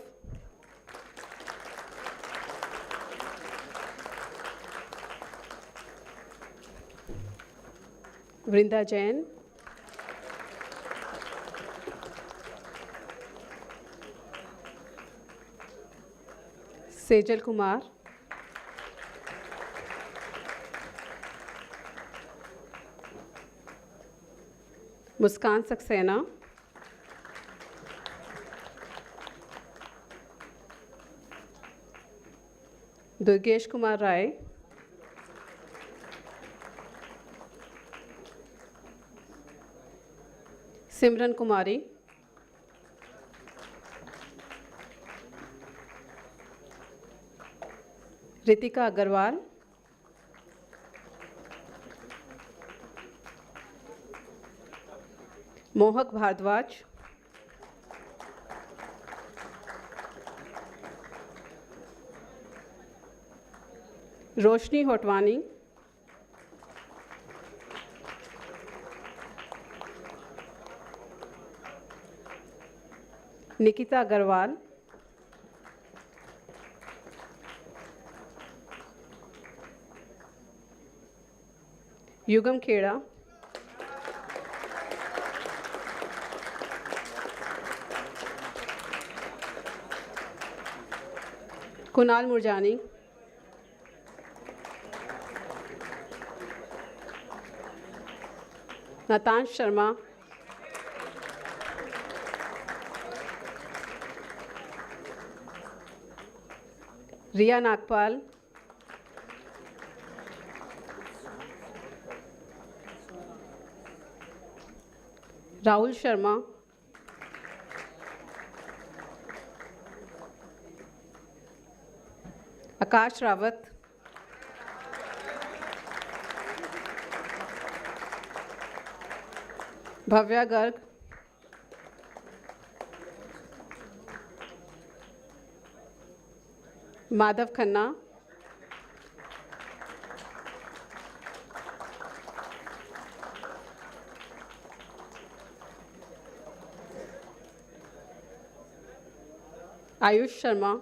Vrinda Jain. Sejal Kumar, मुस्कान सक्सेना, दुर्गेश कुमार राय, सिमरन कुमारी, रितिका अग्रवाल, मोहक भारद्वाज, रोशनी होटवानी, निकिता अग्रवाल, युगम खेड़ा, कुणाल मुरजानी, नतांश शर्मा, रिया नागपाल, राहुल शर्मा, आकाश रावत, भव्या गर्ग, माधव खन्ना, आयुष शर्मा,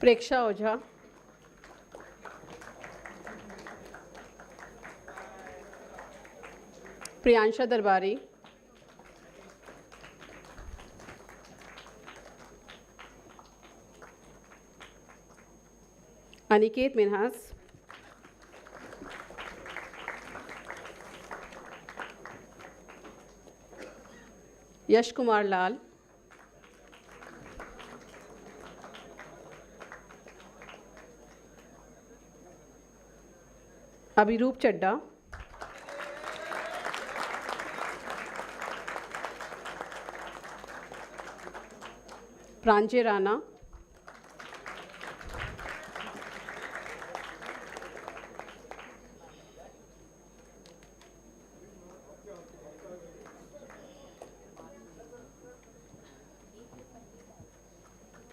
प्रेक्षा ओझा, प्रियांशा दरबारी, अनिकेत मिन्हास, यश कुमार लाल, अभिरूप चड्डा, प्रांजय राणा,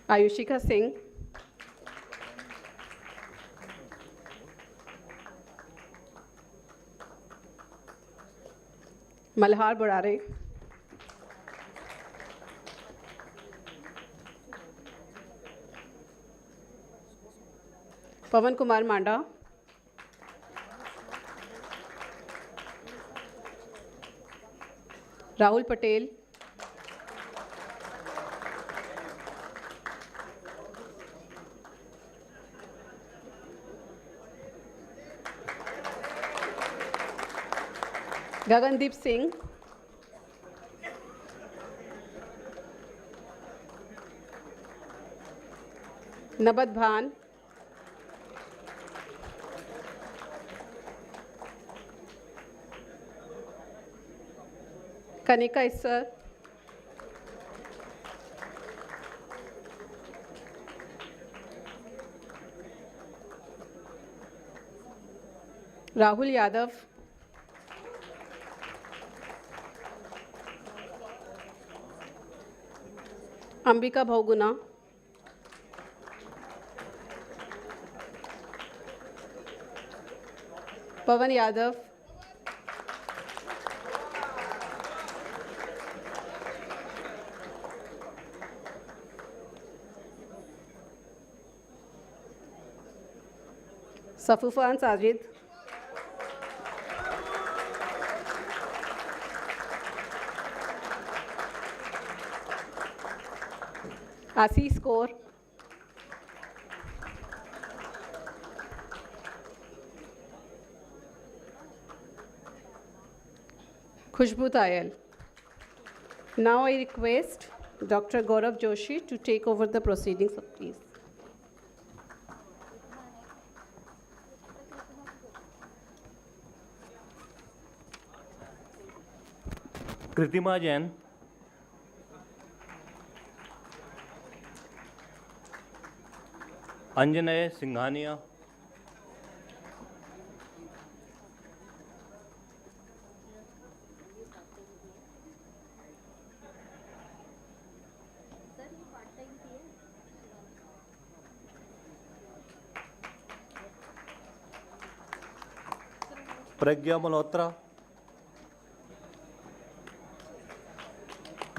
आयुषिका सिंह, मल्हार बुरारे, पवन कुमार मांडा, राहुल पटेल, गगनदीप सिंह, नबत भान, Kanika Issar, Rahul Yadav, Ambika Bahuguna, Pawan Yadav, Safufan Sajid, Asis Kaur, Khushbu Tayal. Now I request Dr. Gaurav Joshi to take over the proceedings, please. कृतिमा Jain, अंजनय Singhania, Pragya Malhotra,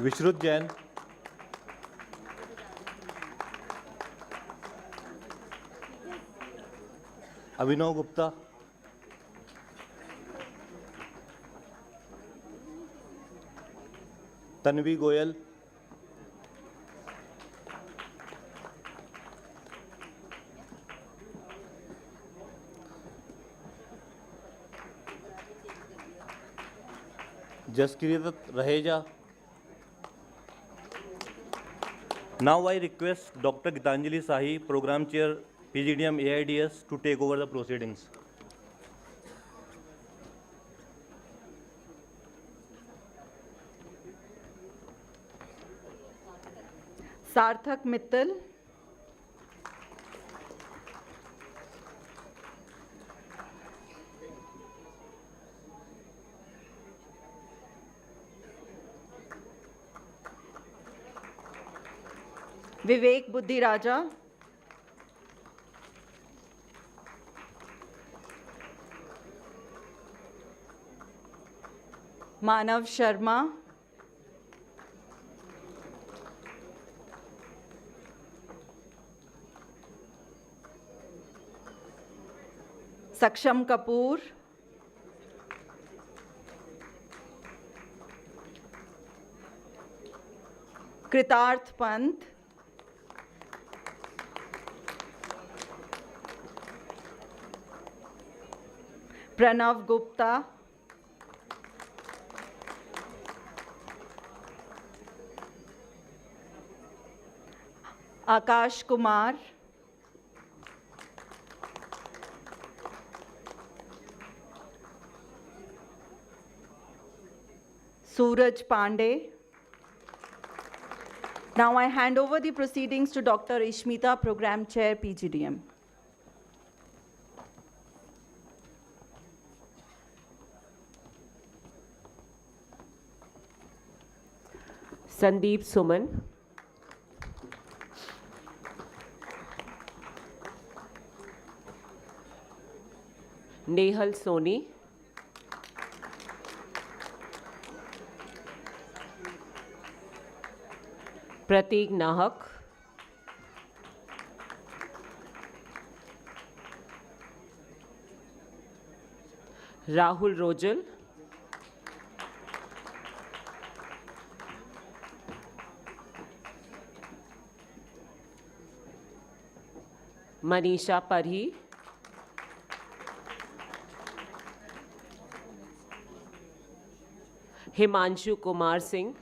विश्रुत Jain, Abhinav Gupta, Tanvi Goyal, Jaskirat Raheja. Now I request Dr. Gitanjali Sahi, Program Chair, PGDM AIDS, to take over the proceedings. सार्थक मित्तल, विवेक बुद्धि राजा, मानव शर्मा, सक्षम कपूर, कृतार्थ पंत, प्रणव गुप्ता, आकाश कुमार, सूरज Pandey. Now I hand over the proceedings to Dr. Ishmita, Program Chair, PGDM. Sandeep Suman, Nehal Soni, प्रतीक नाहक, Rahul Rojal, Manisha Parhi, Himanshu Kumar Singh,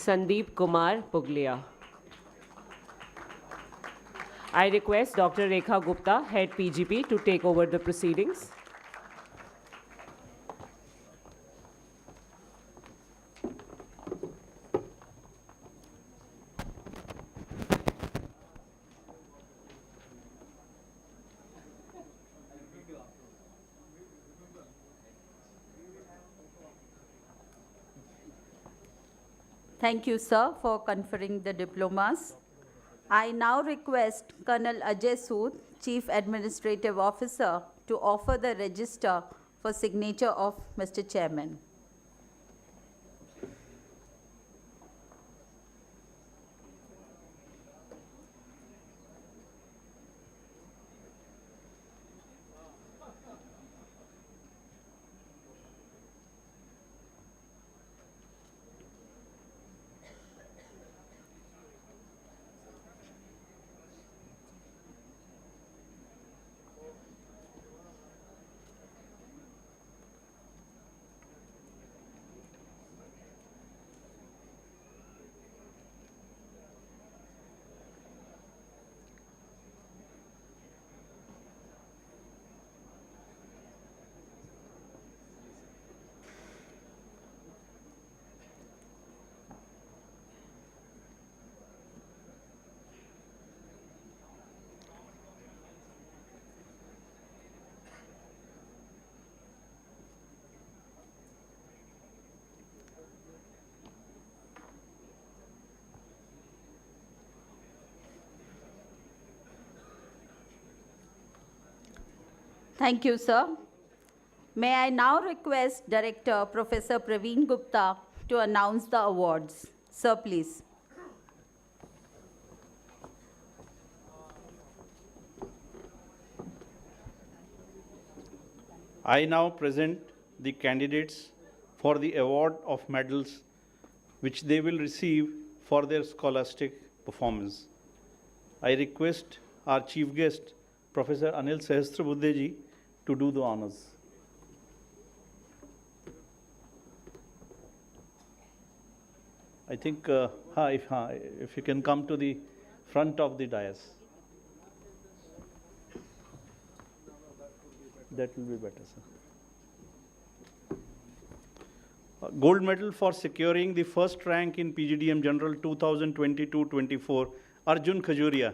Sandeep Kumar Pugalia. I request Dr. Rekha Gupta, Head PGP, to take over the proceedings. Thank you, sir, for conferring the diplomas. I now request Colonel Ajay Sood, Chief Administrative Officer, to offer the register for signature of Mr. Chairman. Thank you, sir. May I now request Director Professor Praveen Gupta to announce the awards. Sir, please. I now present the candidates for the award of medals which they will receive for their scholastic performance. I request our chief guest, Professor Anil Sahasrabudhe ji, to do the honors. I think if you can come to the front of the dais. That will be better, sir. Gold medal for securing the first rank in PGDM General 2022-24, Arjun Khajuria.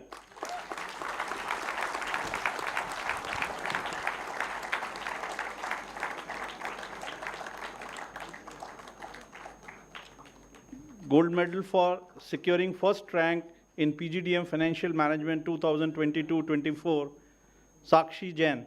Gold medal for securing first rank in PGDM Financial Management 2022-24, Sakshi Jain.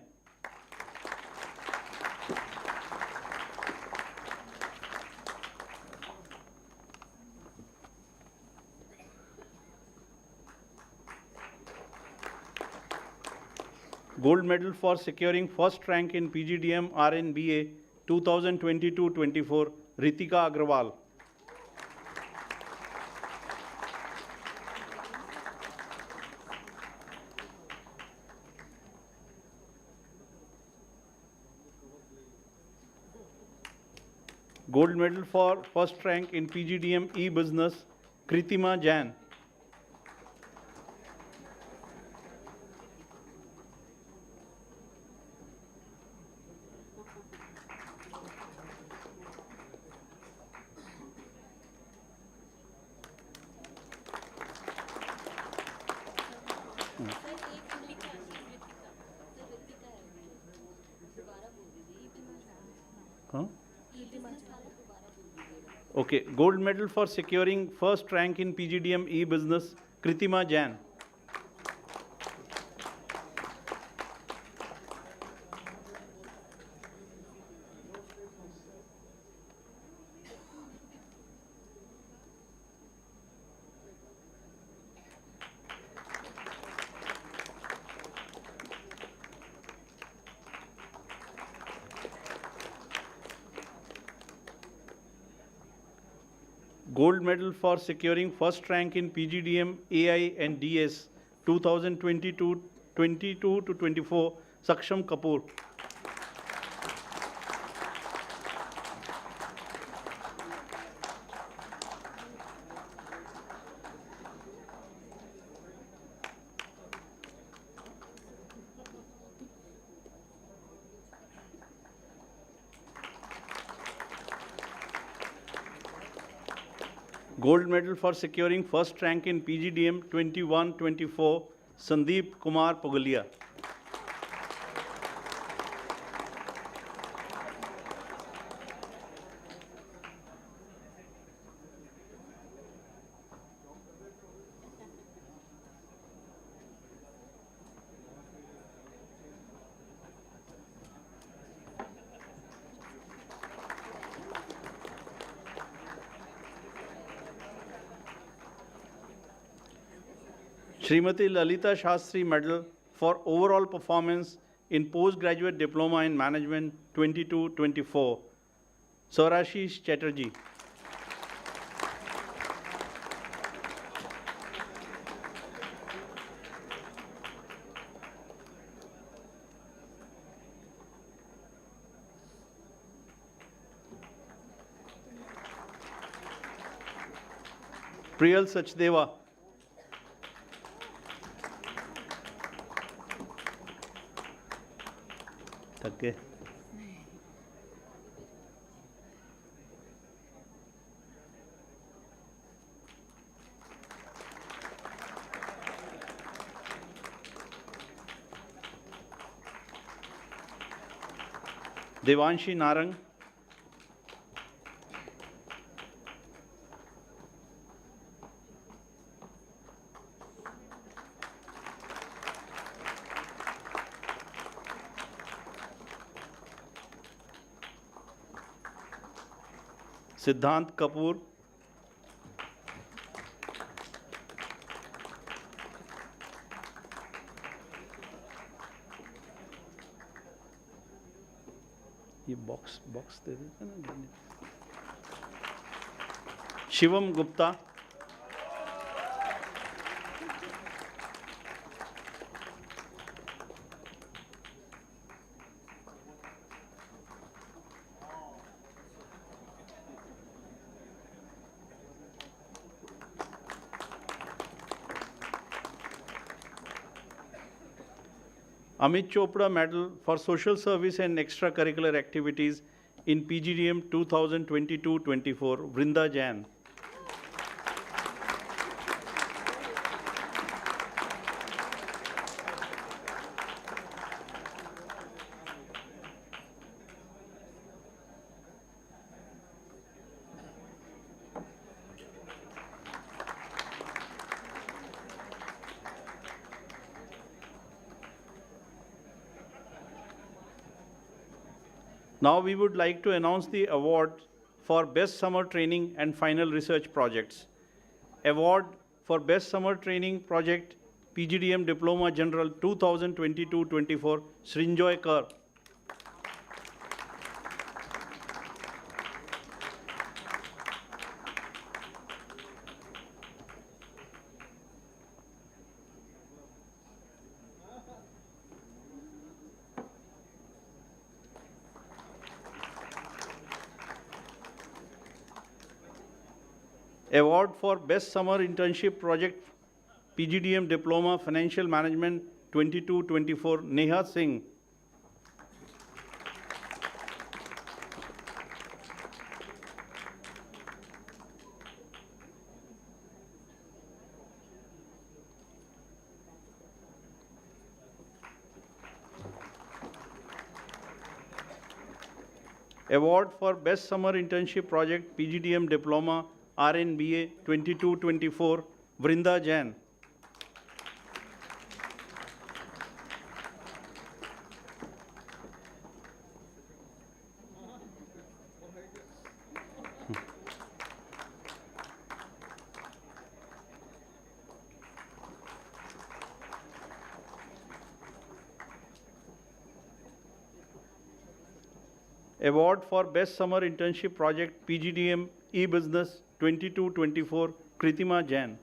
Gold medal for securing first rank in PGDM RNBA 2022-24, Ritika Agrawal. Gold medal for first rank in PGDM e-Business, Kritima Jain. Okay, gold medal for securing first rank in PGDM e-Business, Kritima Jain. Gold medal for securing first rank in PGDM AI and DS 2022-24, Saksham Kapoor. Gold medal for securing first rank in PGDM 21-24, Sandeep Kumar Pogalia. Srimati Lalita Shastri Medal for overall performance in postgraduate diploma in management 22-24. Saurashish Chatterjee. Priyal Sachdeva. Okay. Devanshi Narang. Siddhant Kapoor. ये box दे देते ना. Shivam Gupta. Amit Chopra Medal for Social Service and Extracurricular Activities in PGDM 2022-24, Vrinda Jain. Now we would like to announce the award for Best Summer Training and Final Research Projects. Award for Best Summer Training Project, PGDM Diploma General 2022-24, Srinjoy Kar. Award for Best Summer Internship Project, PGDM Diploma Financial Management 22-24, Neha Singh. Award for Best Summer Internship Project, PGDM Diploma RNBA 22-24, Vrinda Jain. Award for Best Summer Internship Project, PGDM E-Business 22-24, Kritima Jain.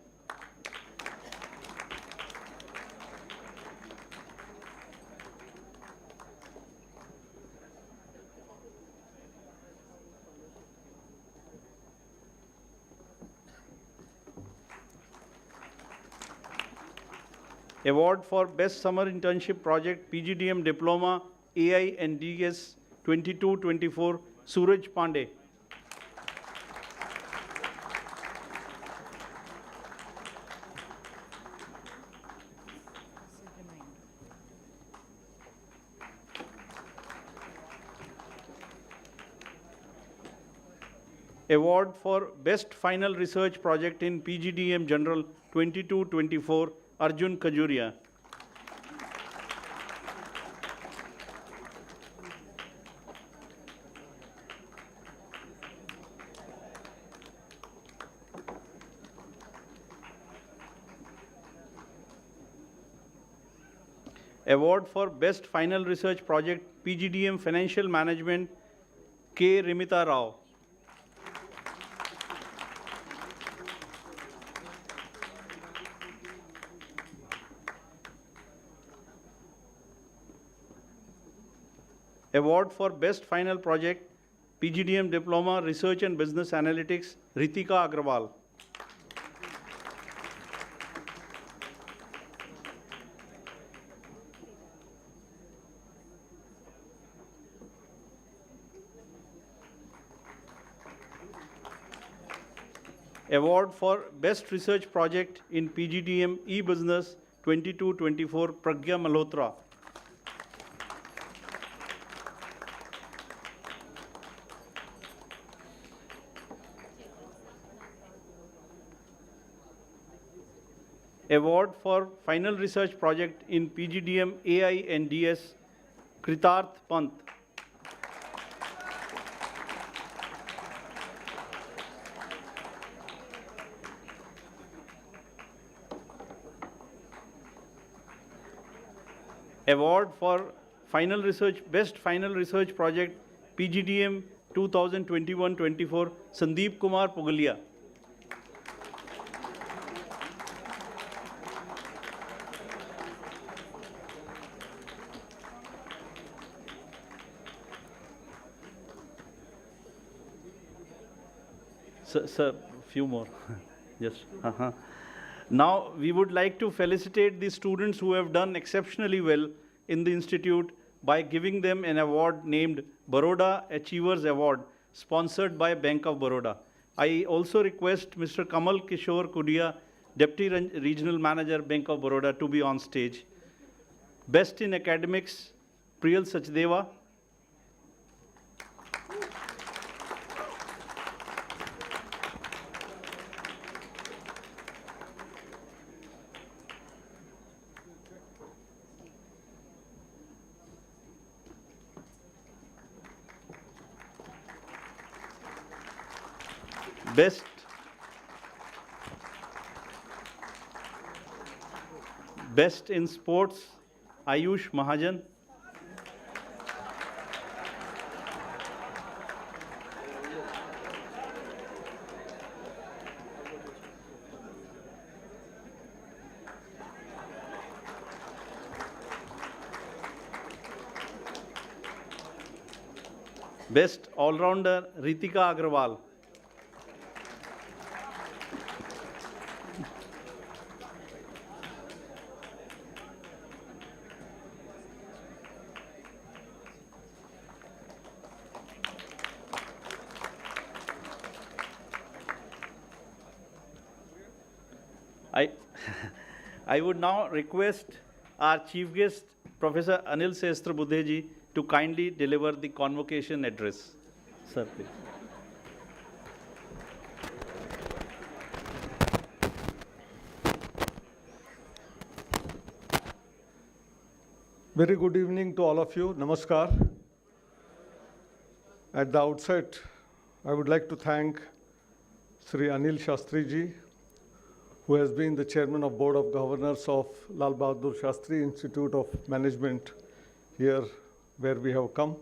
Award for Best Summer Internship Project, PGDM Diploma AI and DS 22-24, Suraj Pandey. Award for Best Final Research Project in PGDM General 22-24, Arjun Khajuria. Award for Best Final Research Project, PGDM Financial Management, K. Rimita Rao. Award for Best Final Project, PGDM Diploma, Research and Business Analytics, Ritika Agrawal. Award for Best Research Project in PGDM E-Business 22-24, Pragya Malhotra. Award for Final Research Project in PGDM AI and DS, Kritarth Pant. Award for Final Research, Best Final Research Project, PGDM 2021-24, Sandeep Kumar Pugalia. Sir, few more. Yes. Now, we would like to felicitate the students who have done exceptionally well in the institute by giving them an award named Baroda Achievers Award, sponsored by Bank of Baroda. I also request Mr. Kamal Kishore Kudia, Deputy Regional Manager, Bank of Baroda, to be on stage. Best in Academics, Priyal Sachdeva. Best in Sports, Ayush Mahajan. Best All-Rounder, Ritika Agrawal. I would now request our chief guest, Professor Anil Sahasrabudhe ji, to kindly deliver the convocation address. Sir, please. Very good evening to all of you. Namaskar. At the outset, I would like to thank Sri Anil Shastri ji, who has been the chairman of Board of Governors of Lal Bahadur Shastri Institute of Management here where we have come,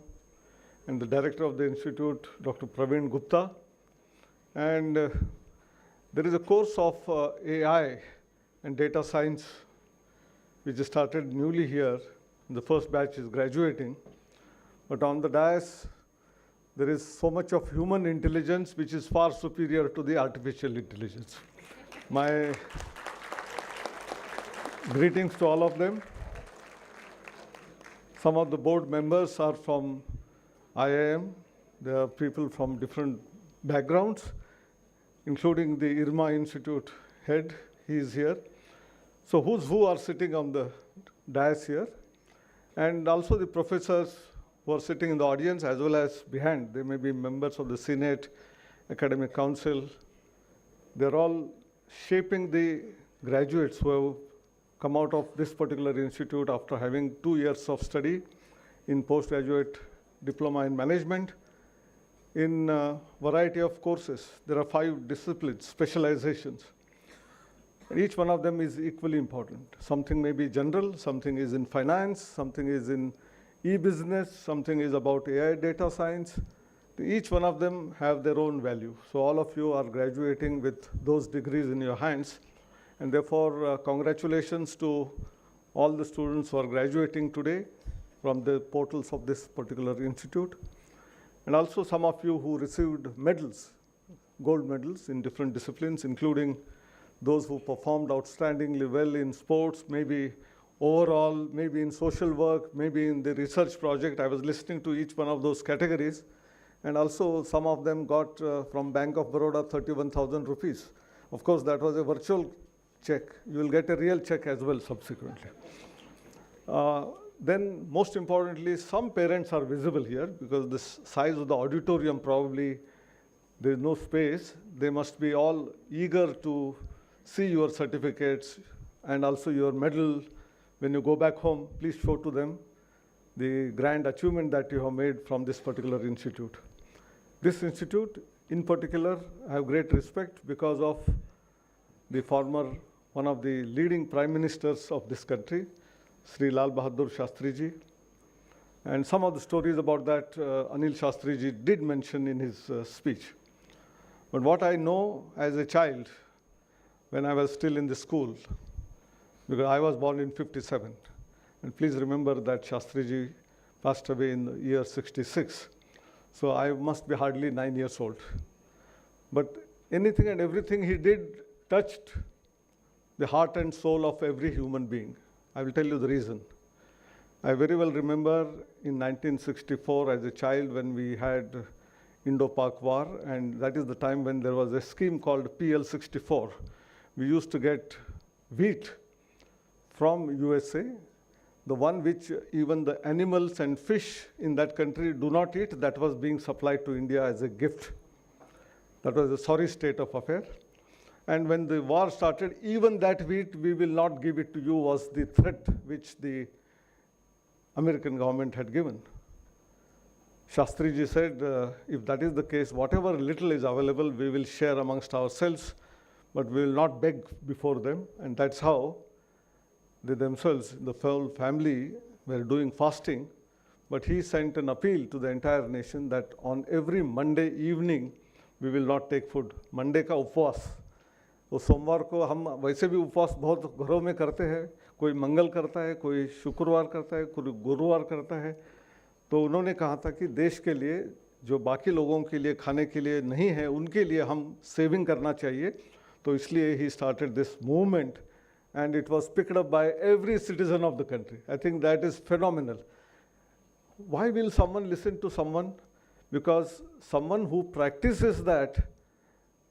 and the director of the institute, Dr. Praveen Gupta. And there is a course of AI and data science which started newly here. The first batch is graduating. But on the dais, there is so much of human intelligence which is far superior to the artificial intelligence. My greetings to all of them. Some of the board members are from IIM. There are people from different backgrounds, including the IRMA Institute head. He is here. So who's who are sitting on the dais here. And also the professors who are sitting in the audience as well as behind. They may be members of the Senate, Academic Council. They're all shaping the graduates who have come out of this particular institute after having 2 years of study in postgraduate diploma in management in a variety of courses. There are 5 disciplines, specializations. Each one of them is equally important. Something may be general, something is in finance, something is in e-business, something is about AI data science. Each one of them have their own value. So all of you are graduating with those degrees in your hands. And therefore, congratulations to all the students who are graduating today from the portals of this particular institute. And also some of you who received medals, gold medals in different disciplines, including those who performed outstandingly well in sports, maybe overall, maybe in social work, maybe in the research project. I was listening to each one of those categories. And also some of them got from Bank of Baroda 31,000 rupees. Of course, that was a virtual check. You will get a real check as well subsequently. Then most importantly, some parents are visible here because the size of the auditorium probably there is no space. They must be all eager to see your certificates and also your medal. When you go back home, please show to them the grand achievement that you have made from this particular institute. This institute, in particular, I have great respect because of the former, one of the leading prime ministers of this country, Sri Lal Bahadur Shastri ji. And some of the stories about that Anil Shastri ji did mention in his speech. But what I know as a child, when I was still in the school, because I was born in 57. And please remember that Shastri ji passed away in the year 66. So I must be hardly 9 years old. But anything and everything he did touched the heart and soul of every human being. I will tell you the reason. I very well remember in 1964 as a child when we had Indo-Pak War, and that is the time when there was a scheme called PL-64. We used to get wheat from USA, the one which even the animals and fish in that country do not eat, that was being supplied to India as a gift. That was a sorry state of affair. And when the war started, even that wheat, we will not give it to you, was the threat which the American government had given. Shastri ji said, if that is the case, whatever little is available, we will share amongst ourselves, but we will not beg before them. And that's how they themselves, the whole family, were doing fasting. But he sent an appeal to the entire nation that on every Monday evening, we will not take food. Monday का उपवास. तो सोमवार को हम वैसे भी उपवास बहुत घरों में करते हैं. कोई मंगल करता है, कोई शुक्रवार करता है, कोई गुरुवार करता है. तो उन्होंने कहा था कि देश के लिए जो बाकी लोगों के लिए खाने के लिए नहीं है, उनके लिए हम सेविंग करना चाहिए. तो इसलिए he started this movement, and it was picked up by every citizen of the country. I think that is phenomenal. Why will someone listen to someone? Because someone who practices that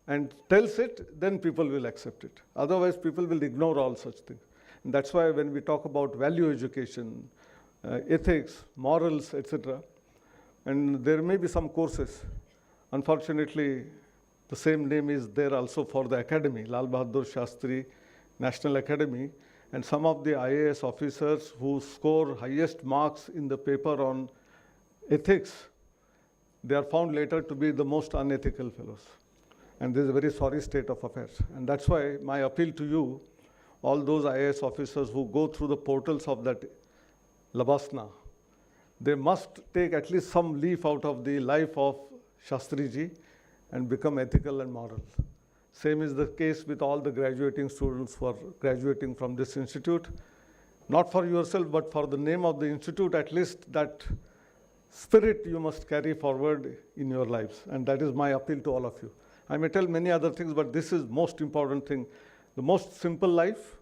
and tells it, then people will accept it. Otherwise, people will ignore all such things. And that's why when we talk about value education, ethics, morals, etc., and there may be some courses. Unfortunately, the same name is there also for the academy, Lal Bahadur Shastri National Academy, and some of the IAS officers who score highest marks in the paper on ethics, they are found later to be the most unethical fellows. And this is a very sorry state of affairs. And that's why my appeal to you, all those IAS officers who go through the portals of that Labasna, they must take at least some leaf out of the life of Shastri ji and become ethical and moral. Same is the case with all the graduating students who are graduating from this institute. Not for yourself, but for the name of the institute, at least that spirit you must carry forward in your lives. And that is my appeal to all of you. I may tell many other things, but this is most important thing. The most simple life,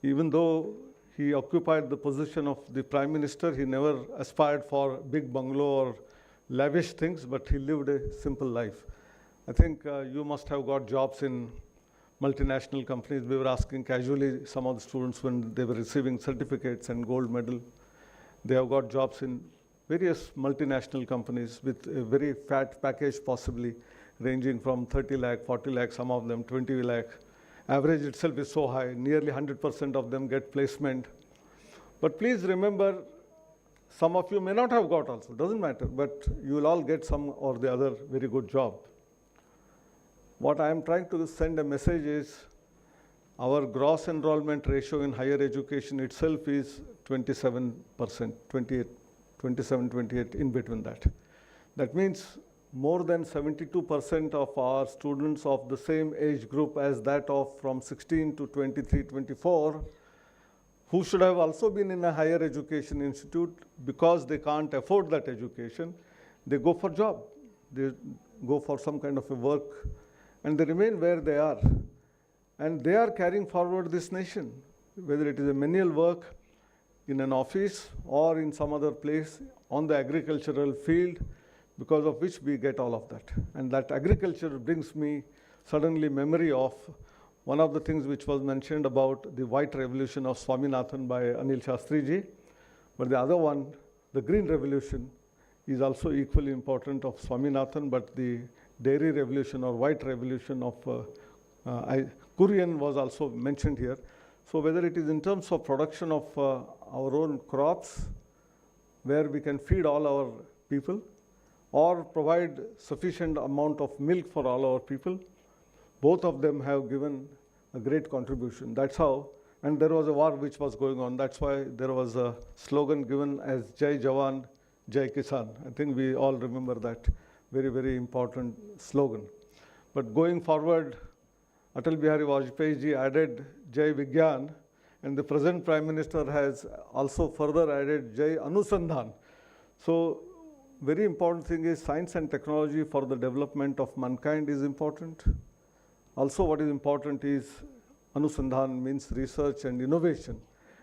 even though he occupied the position of the Prime Minister, he never aspired for big bungalow or lavish things, but he lived a simple life. I think you must have got jobs in multinational companies. We were asking casually some of the students when they were receiving certificates and gold medal. They have got jobs in various multinational companies with a very fat package possibly ranging from 30 lakh, 40 lakh, some of them 20 lakh. Average itself is so high, nearly 100% of them get placement. But please remember, some of you may not have got also, doesn't matter, but you will all get some or the other very good job. What I am trying to send a message is our gross enrollment ratio in higher education itself is 27%, 28, in between that. That means more than 72% of our students of the same age group as that of from 16 to 23, 24, who should have also been in a higher education institute, because they can't afford that education, they go for job. They go for some kind of a work, and they remain where they are. And they are carrying forward this nation, whether it is a manual work in an office or in some other place on the agricultural field, because of which we get all of that. And that agriculture brings me suddenly memory of one of the things which was mentioned about the white revolution of Swaminathan by Anil Shastriji. But the other one, the green revolution, is also equally important of Swaminathan, but the dairy revolution or white revolution of Kurian was also mentioned here. So whether it is in terms of production of our own crops, where we can feed all our people, or provide sufficient amount of milk for all our people, both of them have given a great contribution. That's how, and there was a war which was going on. That's why there was a slogan given as Jai Jawan, Jai Kisan. I think we all remember that very, very important slogan. But going forward, Atal Bihari Vajpayee ji added Jai Vigyan, and the present Prime Minister has also further added Jai Anusandhan. So very important thing is science and technology for the development of mankind is important. Also what is important is Anusandhan means research and innovation.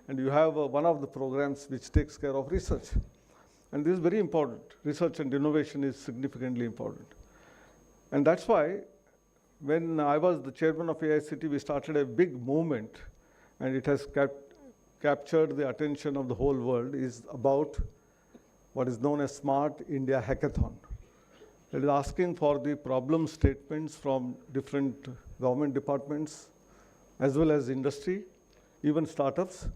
And you have one of the programs which takes care of research. And this is very important. Research and innovation is significantly important. And that's why when I was the chairman of AICT, we started a big movement, and it has captured the attention of the whole world, is about what is known as Smart India Hackathon. It is asking for the problem statements from different government departments, as well as industry, even startups,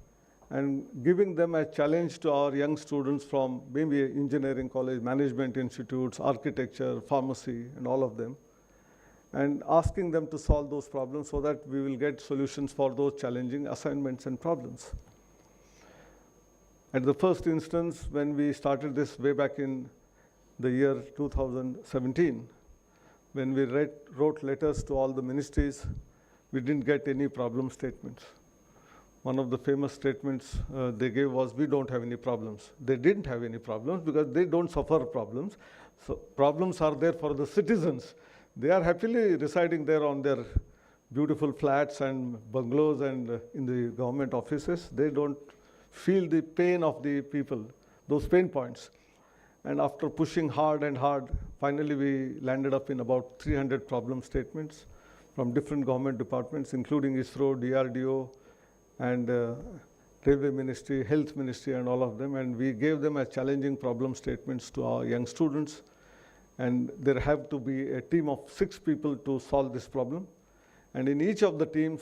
and giving them a challenge to our young students from maybe engineering college, management institutes, architecture, pharmacy, and all of them, and asking them to solve those problems so that we will get solutions for those challenging assignments and problems. At the first instance, when we started this way back in the year 2017, when we wrote letters to all the ministries, we didn't get any problem statements. One of the famous statements they gave was, we don't have any problems. They didn't have any problems because they don't suffer problems. So problems are there for the citizens. They are happily residing there on their beautiful flats and bungalows and in the government offices. They don't feel the pain of the people, those pain points. And after pushing hard and hard, finally we landed up in about 300 problem statements from different government departments, including ISRO, DRDO, and Railway Ministry, Health Ministry, and all of them. And we gave them as challenging problem statements to our young students. And there have to be a team of 6 people to solve this problem. And in each of the teams,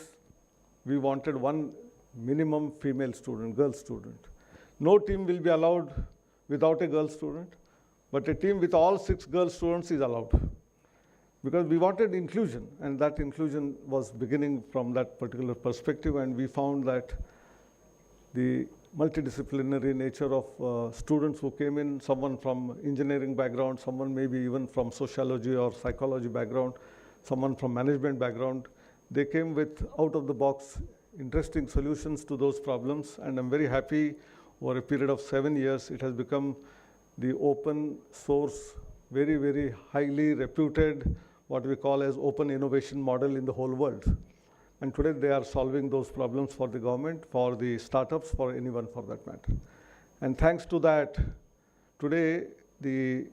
we wanted one minimum female student, girl student. No team will be allowed without a girl student, but a team with all 6 girl students is allowed. Because we wanted inclusion, and that inclusion was beginning from that particular perspective, and we found that the multidisciplinary nature of students who came in, someone from engineering background, someone maybe even from sociology or psychology background, someone from management background, they came with out-of-the-box interesting solutions to those problems, and I'm very happy over a period of 7 years, it has become the open source, very, very highly reputed, what we call as open innovation model in the whole world. And today they are solving those problems for the government, for the startups, for anyone for that matter. And thanks to that, today the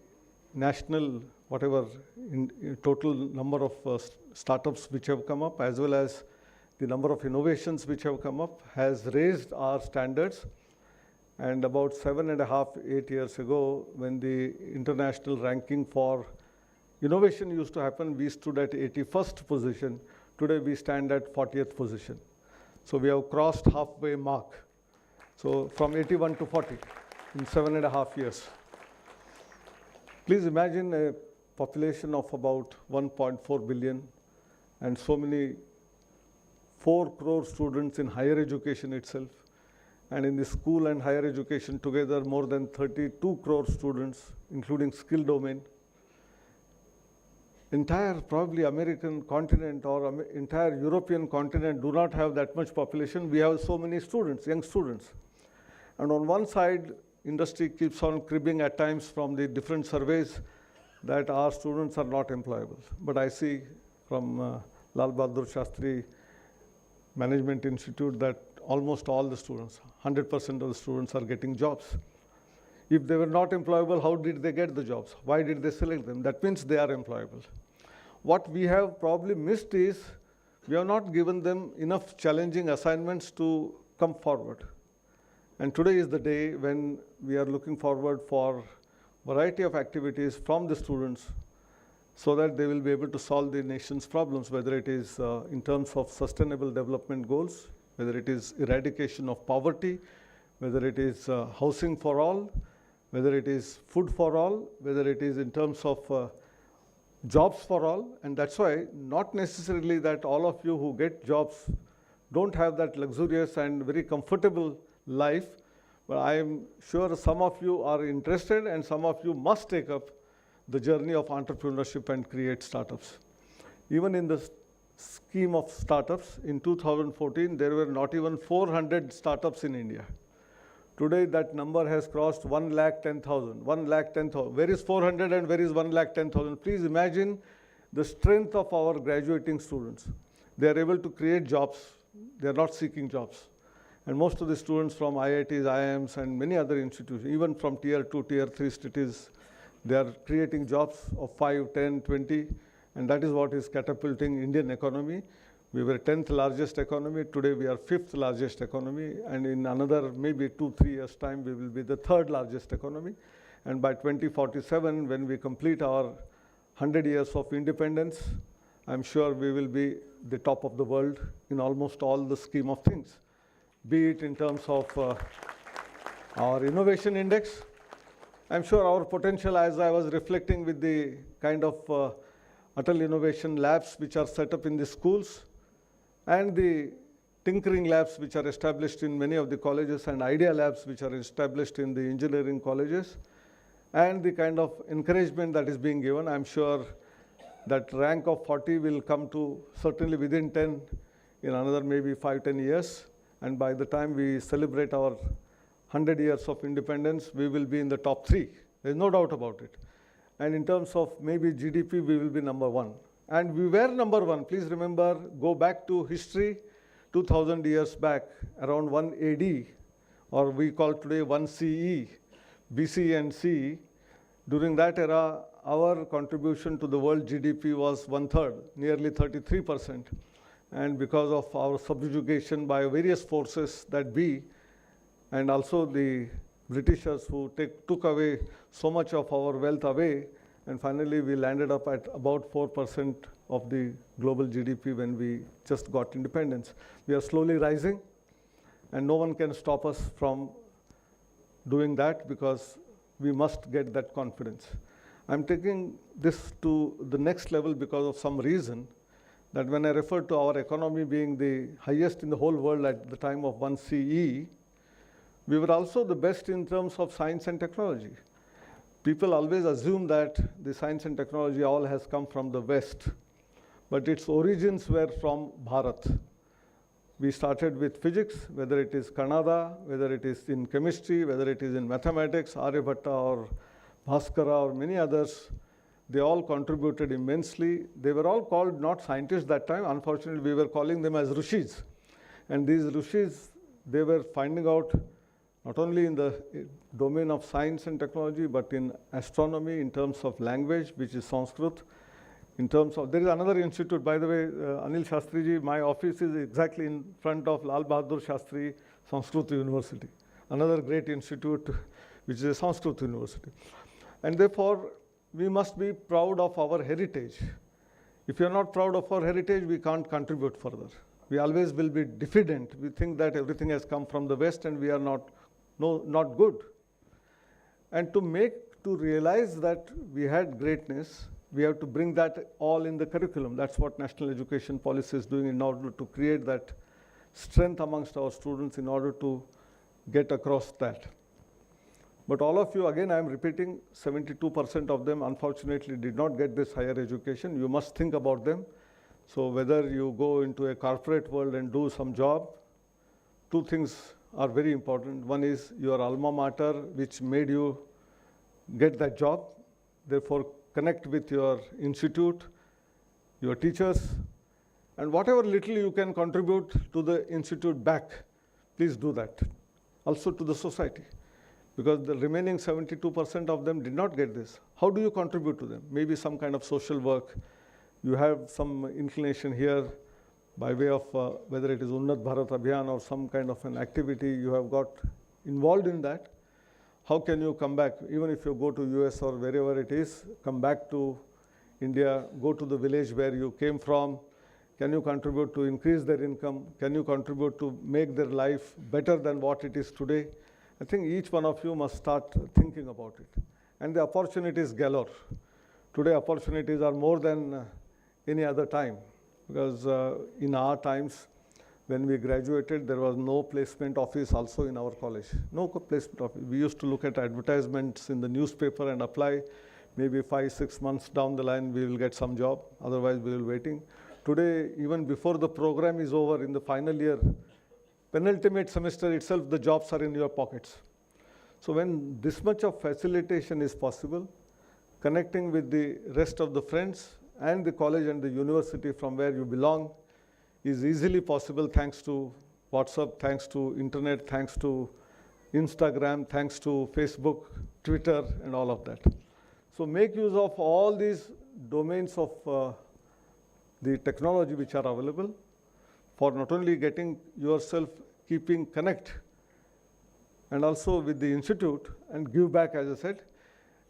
national, whatever in total number of startups which have come up, as well as the number of innovations which have come up, has raised our standards. And about 7.5, 8 years ago, when the international ranking for innovation used to happen, we stood at 81st position. Today we stand at 40th position. So we have crossed halfway mark. So from 81 to 40 in 7.5 years. Please imagine a population of about 1.4 billion and so many 4 crore students in higher education itself. And in the school and higher education together, more than 32 crore students, including skill domain. Entire probably American continent or entire European continent do not have that much population. We have so many students, young students. And on one side, industry keeps on cribbing at times from the different surveys that our students are not employable. But I see from Lal Bahadur Shastri Management Institute that almost all the students, 100% of the students are getting jobs. If they were not employable, how did they get the jobs? Why did they select them? That means they are employable. What we have probably missed is we have not given them enough challenging assignments to come forward. And today is the day when we are looking forward for variety of activities from the students so that they will be able to solve the nation's problems, whether it is in terms of sustainable development goals, whether it is eradication of poverty, whether it is housing for all, whether it is food for all, whether it is in terms of jobs for all. And that's why not necessarily that all of you who get jobs don't have that luxurious and very comfortable life, but I am sure some of you are interested and some of you must take up the journey of entrepreneurship and create startups. Even in the scheme of startups, in 2014, there were not even 400 startups in India. Today, that number has crossed 1,10,000. 1,10,000. Where is 400 and where is 1,10,000? Please imagine the strength of our graduating students. They are able to create jobs. They are not seeking jobs. And most of the students from IITs, IIMs, and many other institutions, even from tier 2, tier 3 cities, they are creating jobs of 5, 10, 20, and that is what is catapulting Indian economy. We were 10th largest economy. Today we are 5th largest economy, and in another maybe 2-3 years' time, we will be the 3rd largest economy. And by 2047, when we complete our 100 years of independence, I'm sure we will be the top of the world in almost all the scheme of things, be it in terms of our innovation index. I'm sure our potential, as I was reflecting with the kind of Atal Innovation Labs which are set up in the schools, and the tinkering labs which are established in many of the colleges, and idea labs which are established in the engineering colleges, and the kind of encouragement that is being given, I'm sure that rank of 40 will come to certainly within 10 in another maybe 5-10 years. And by the time we celebrate our 100 years of independence, we will be in the top 3. There's no doubt about it. And in terms of maybe GDP, we will be number 1. And we were number 1. Please remember, go back to history, 2000 years back, around 1 AD, or we call today 1 CE, BC and CE. During that era, our contribution to the world GDP was 1/3, nearly 33%. And because of our subjugation by various forces that be, and also the Britishers who took away so much of our wealth away, and finally we landed up at about 4% of the global GDP when we just got independence. We are slowly rising, and no one can stop us from doing that because we must get that confidence. I'm taking this to the next level because of some reason, that when I refer to our economy being the highest in the whole world at the time of 1 CE, we were also the best in terms of science and technology. People always assume that the science and technology all has come from the West, but its origins were from Bharat. We started with physics, whether it is Kannada, whether it is in chemistry, whether it is in mathematics, Aryabhatta or Bhaskara or many others. They all contributed immensely. They were all called not scientists that time. Unfortunately, we were calling them as rishis. And these rishis, they were finding out not only in the domain of science and technology, but in astronomy, in terms of language, which is Sanskrit, in terms of, there is another institute, by the way, Anil Shastriji, my office is exactly in front of Lal Bahadur Shastri Sanskrit University, another great institute, which is a Sanskrit university. And therefore, we must be proud of our heritage. If you're not proud of our heritage, we can't contribute further. We always will be diffident. We think that everything has come from the West and we are not good. And to realize that we had greatness, we have to bring that all in the curriculum. That's what National Education Policy is doing in order to create that strength amongst our students in order to get across that. But all of you, again, I am repeating, 72% of them unfortunately did not get this higher education. You must think about them. So whether you go into a corporate world and do some job, two things are very important. One is your alma mater, which made you get that job. Therefore, connect with your institute, your teachers, and whatever little you can contribute to the institute back, please do that. Also to the society, because the remaining 72% of them did not get this. How do you contribute to them? Maybe some kind of social work. You have some inclination here by way of whether it is Unnat Bharat Abhiyan or some kind of an activity you have got involved in that. How can you come back, even if you go to US or wherever it is, come back to India, go to the village where you came from? Can you contribute to increase their income? Can you contribute to make their life better than what it is today? I think each one of you must start thinking about it. And the opportunities galore. Today opportunities are more than any other time, because in our times, when we graduated, there was no placement office also in our college. No placement office. We used to look at advertisements in the newspaper and apply. Maybe 5-6 months down the line, we will get some job. Otherwise, we will be waiting. Today, even before the program is over in the final year, penultimate semester itself, the jobs are in your pockets. So when this much of facilitation is possible, connecting with the rest of the friends and the college and the university from where you belong is easily possible thanks to WhatsApp, thanks to internet, thanks to Instagram, thanks to Facebook, Twitter, and all of that. So make use of all these domains of the technology which are available for not only getting yourself keeping connect and also with the institute and give back, as I said.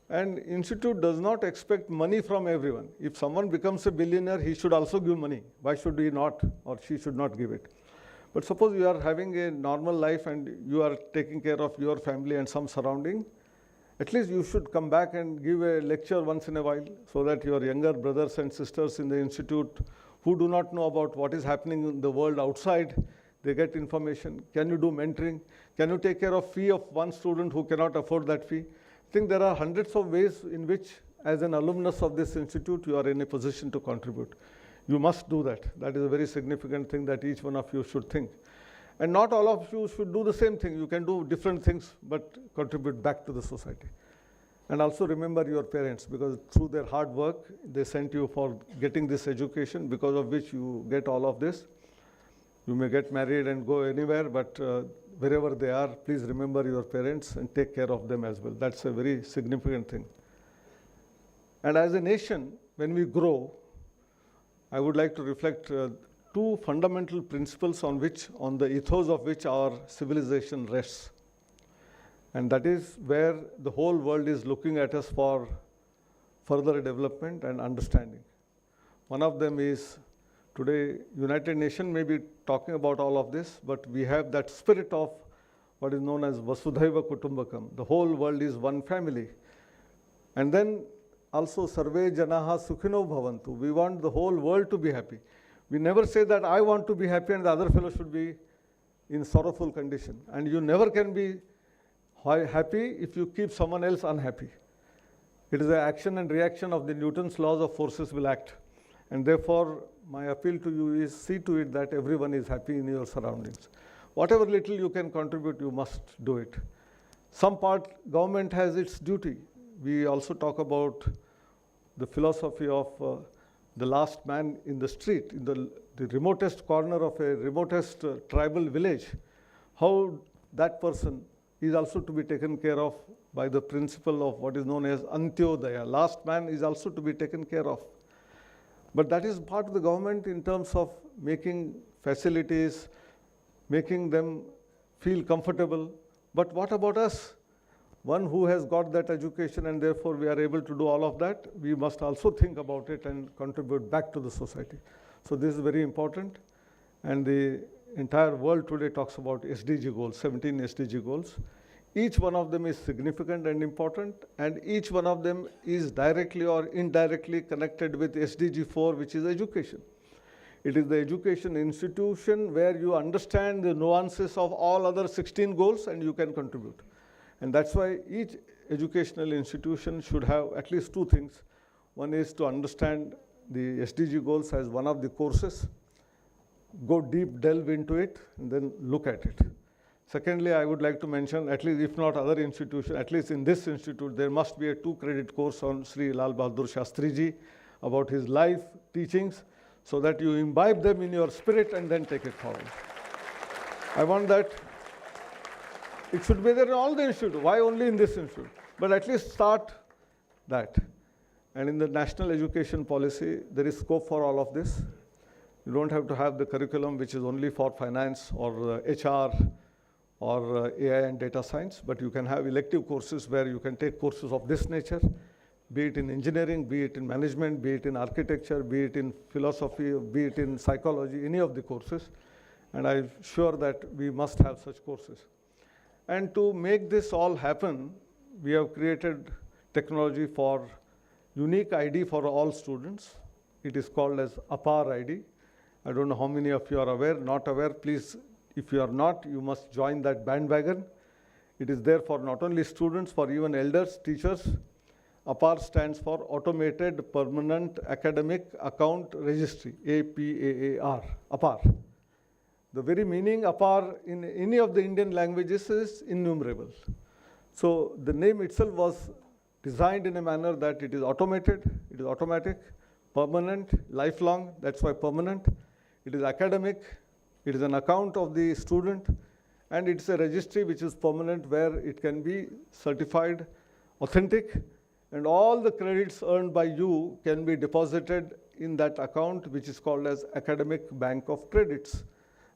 And institute does not expect money from everyone. If someone becomes a billionaire, he should also give money. Why should he not, or she should not give it? But suppose you are having a normal life and you are taking care of your family and some surrounding, at least you should come back and give a lecture once in a while so that your younger brothers and sisters in the institute who do not know about what is happening in the world outside, they get information. Can you do mentoring? Can you take care of fee of one student who cannot afford that fee? I think there are hundreds of ways in which, as an alumnus of this institute, you are in a position to contribute. You must do that. That is a very significant thing that each one of you should think. And not all of you should do the same thing. You can do different things, but contribute back to the society. And also remember your parents, because through their hard work, they sent you for getting this education, because of which you get all of this. You may get married and go anywhere, but wherever they are, please remember your parents and take care of them as well. That's a very significant thing. And as a nation, when we grow, I would like to reflect two fundamental principles on the ethos of which our civilization rests. And that is where the whole world is looking at us for further development and understanding. One of them is, today, United Nations may be talking about all of this, but we have that spirit of what is known as Vasudhaiva Kutumbakam. The whole world is one family. And then also, Sarve Janaha Sukhino Bhavantu. We want the whole world to be happy. We never say that I want to be happy and the other fellow should be in sorrowful condition. And you never can be happy if you keep someone else unhappy. It is the action and reaction of the Newton's laws of forces will act. And therefore, my appeal to you is see to it that everyone is happy in your surroundings. Whatever little you can contribute, you must do it. Some part, government has its duty. We also talk about the philosophy of the last man in the street, in the remotest corner of a remotest tribal village, how that person is also to be taken care of by the principle of what is known as Antyodaya. Last man is also to be taken care of. But that is part of the government in terms of making facilities, making them feel comfortable. But what about us? One who has got that education and therefore we are able to do all of that, we must also think about it and contribute back to the society. So this is very important. And the entire world today talks about SDG goals, 17 SDG goals. Each one of them is significant and important, and each one of them is directly or indirectly connected with SDG 4, which is education. It is the education institution where you understand the nuances of all other 16 goals and you can contribute. And that's why each educational institution should have at least two things. One is to understand the SDG goals as one of the courses, go deep, delve into it, and then look at it. Secondly, I would like to mention, at least if not other institutions, at least in this institute, there must be a 2-credit course on Sri Lal Bahadur Shastri Ji about his life teachings, so that you imbibe them in your spirit and then take it forward. I want that. It should be there in all the institutes. Why only in this institute? But at least start that. And in the national education policy, there is scope for all of this. You don't have to have the curriculum which is only for finance or HR or AI and data science, but you can have elective courses where you can take courses of this nature, be it in engineering, be it in management, be it in architecture, be it in philosophy, be it in psychology, any of the courses. And I'm sure that we must have such courses. And to make this all happen, we have created technology for unique ID for all students. It is called as APAR ID. I don't know how many of you are aware, not aware. Please, if you are not, you must join that bandwagon. It is there for not only students, for even elders, teachers. APAR stands for Automated Permanent Academic Account Registry, APAAR, APAR. The very meaning APAR in any of the Indian languages is innumerable. So the name itself was designed in a manner that it is automated, it is automatic, permanent, lifelong, that's why permanent. It is academic, it is an account of the student, and it's a registry which is permanent where it can be certified, authentic, and all the credits earned by you can be deposited in that account which is called as Academic Bank of Credits.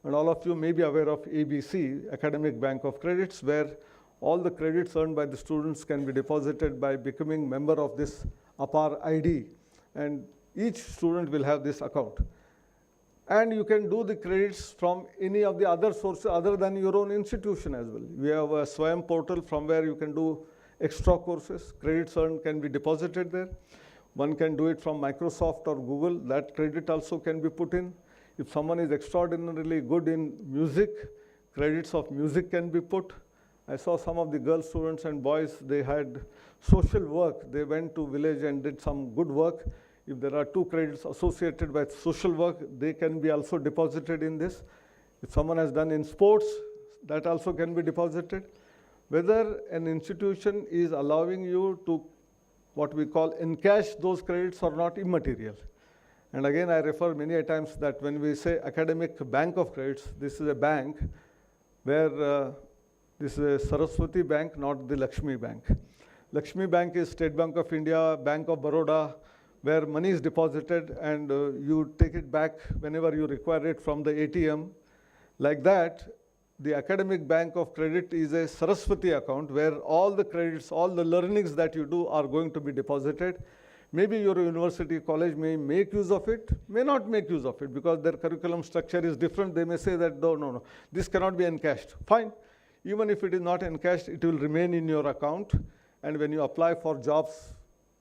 And all of you may be aware of ABC, Academic Bank of Credits, where all the credits earned by the students can be deposited by becoming member of this APAR ID. And each student will have this account. And you can do the credits from any of the other sources other than your own institution as well. We have a SWAYAM portal from where you can do extra courses. Credits earned can be deposited there. One can do it from Microsoft or Google. That credit also can be put in. If someone is extraordinarily good in music, credits of music can be put. I saw some of the girl students and boys, they had social work. They went to village and did some good work. If there are 2 credits associated with social work, they can be also deposited in this. If someone has done in sports, that also can be deposited. Whether an institution is allowing you to what we call encash those credits or not, immaterial. And again, I refer many a times that when we say Academic Bank of Credits, this is a bank where this is a Saraswati Bank, not the Lakshmi Bank. Lakshmi Bank is State Bank of India, Bank of Baroda, where money is deposited and you take it back whenever you require it from the ATM. Like that, the Academic Bank of Credit is a Saraswati account where all the credits, all the learnings that you do are going to be deposited. Maybe your university, college may make use of it, may not make use of it because their curriculum structure is different. They may say that, no, this cannot be encashed. Fine. Even if it is not encashed, it will remain in your account. And when you apply for jobs,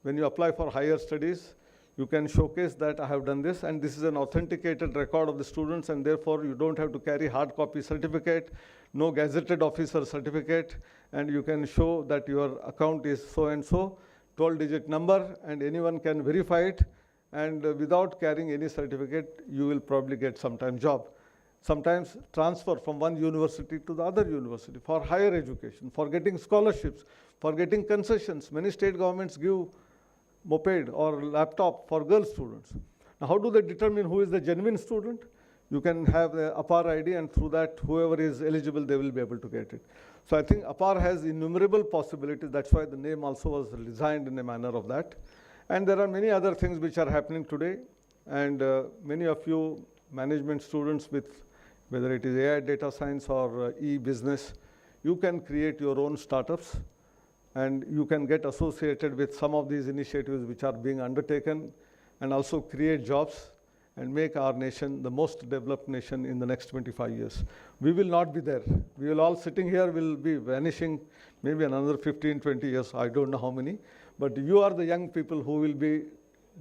when you apply for higher studies, you can showcase that I have done this, and this is an authenticated record of the students, and therefore you don't have to carry hard copy certificate, no gazetted officer certificate, and you can show that your account is so and so, 12-digit number, and anyone can verify it, and without carrying any certificate, you will probably get sometime job. Sometimes transfer from one university to the other university for higher education, for getting scholarships, for getting concessions. Many state governments give moped or laptop for girl students. Now, how do they determine who is the genuine student? You can have the APAR ID, and through that, whoever is eligible, they will be able to get it. So I think APAR has innumerable possibilities. That's why the name also was designed in a manner of that. And there are many other things which are happening today. And many of you management students with, whether it is AI data science or e-business, you can create your own startups. And you can get associated with some of these initiatives which are being undertaken and also create jobs. and make our nation the most developed nation in the next 25 years. We will not be there. We will all sitting here will be vanishing maybe another 15, 20 years, I don't know how many. But you are the young people who will be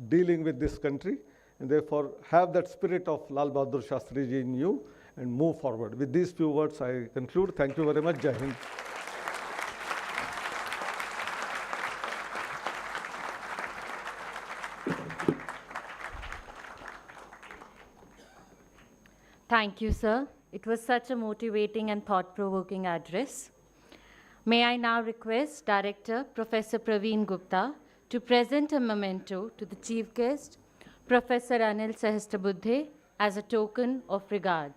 dealing with this country, and therefore have that spirit of Lal Bahadur Shastri ji in you and move forward. With these few words, I conclude. Thank you very much. Jai Hind. Thank you, sir. It was such a motivating and thought-provoking address. May I now request Director Professor Praveen Gupta to present a memento to the Chief Guest, Professor Anil Sahasrabudhe, as a token of regard.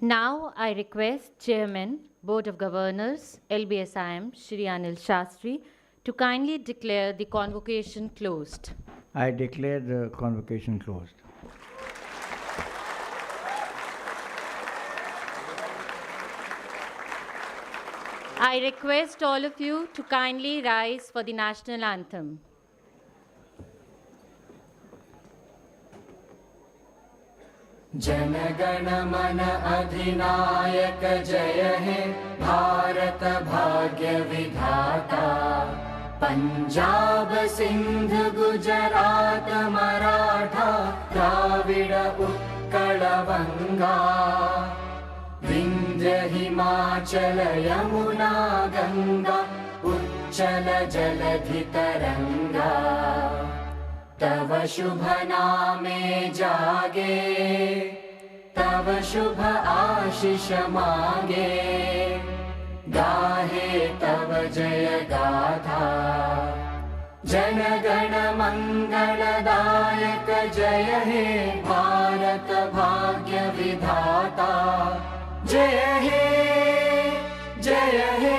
Now I request Chairman, Board of Governors, LBSIM, Shri Anil Shastri, to kindly declare the convocation closed. I declare the convocation closed. I request all of you to kindly rise for the national anthem. Jana Gana मन अधिनायक जय हे भारत भाग्य विधाता पंजाब सिंध गुजरात मराठा द्राविड़ उत्कल बंगा विंध्य हिमाचल यमुना गंगा उच्चल जलधि तरंगा तव शुभ नामे जागे तव शुभ आशीष मांगे गाहे तव जय गाथा जन गण मंगलदायक जय हे भारत भाग्य विधाता जय हे जय हे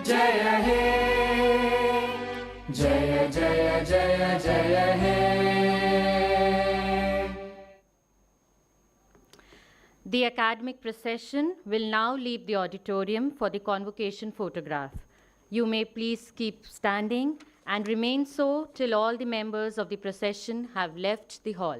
जय हे जय जय जय जय हे. The academic procession will now leave the auditorium for the convocation photograph. You may please keep standing and remain so till all the members of the procession have left the hall.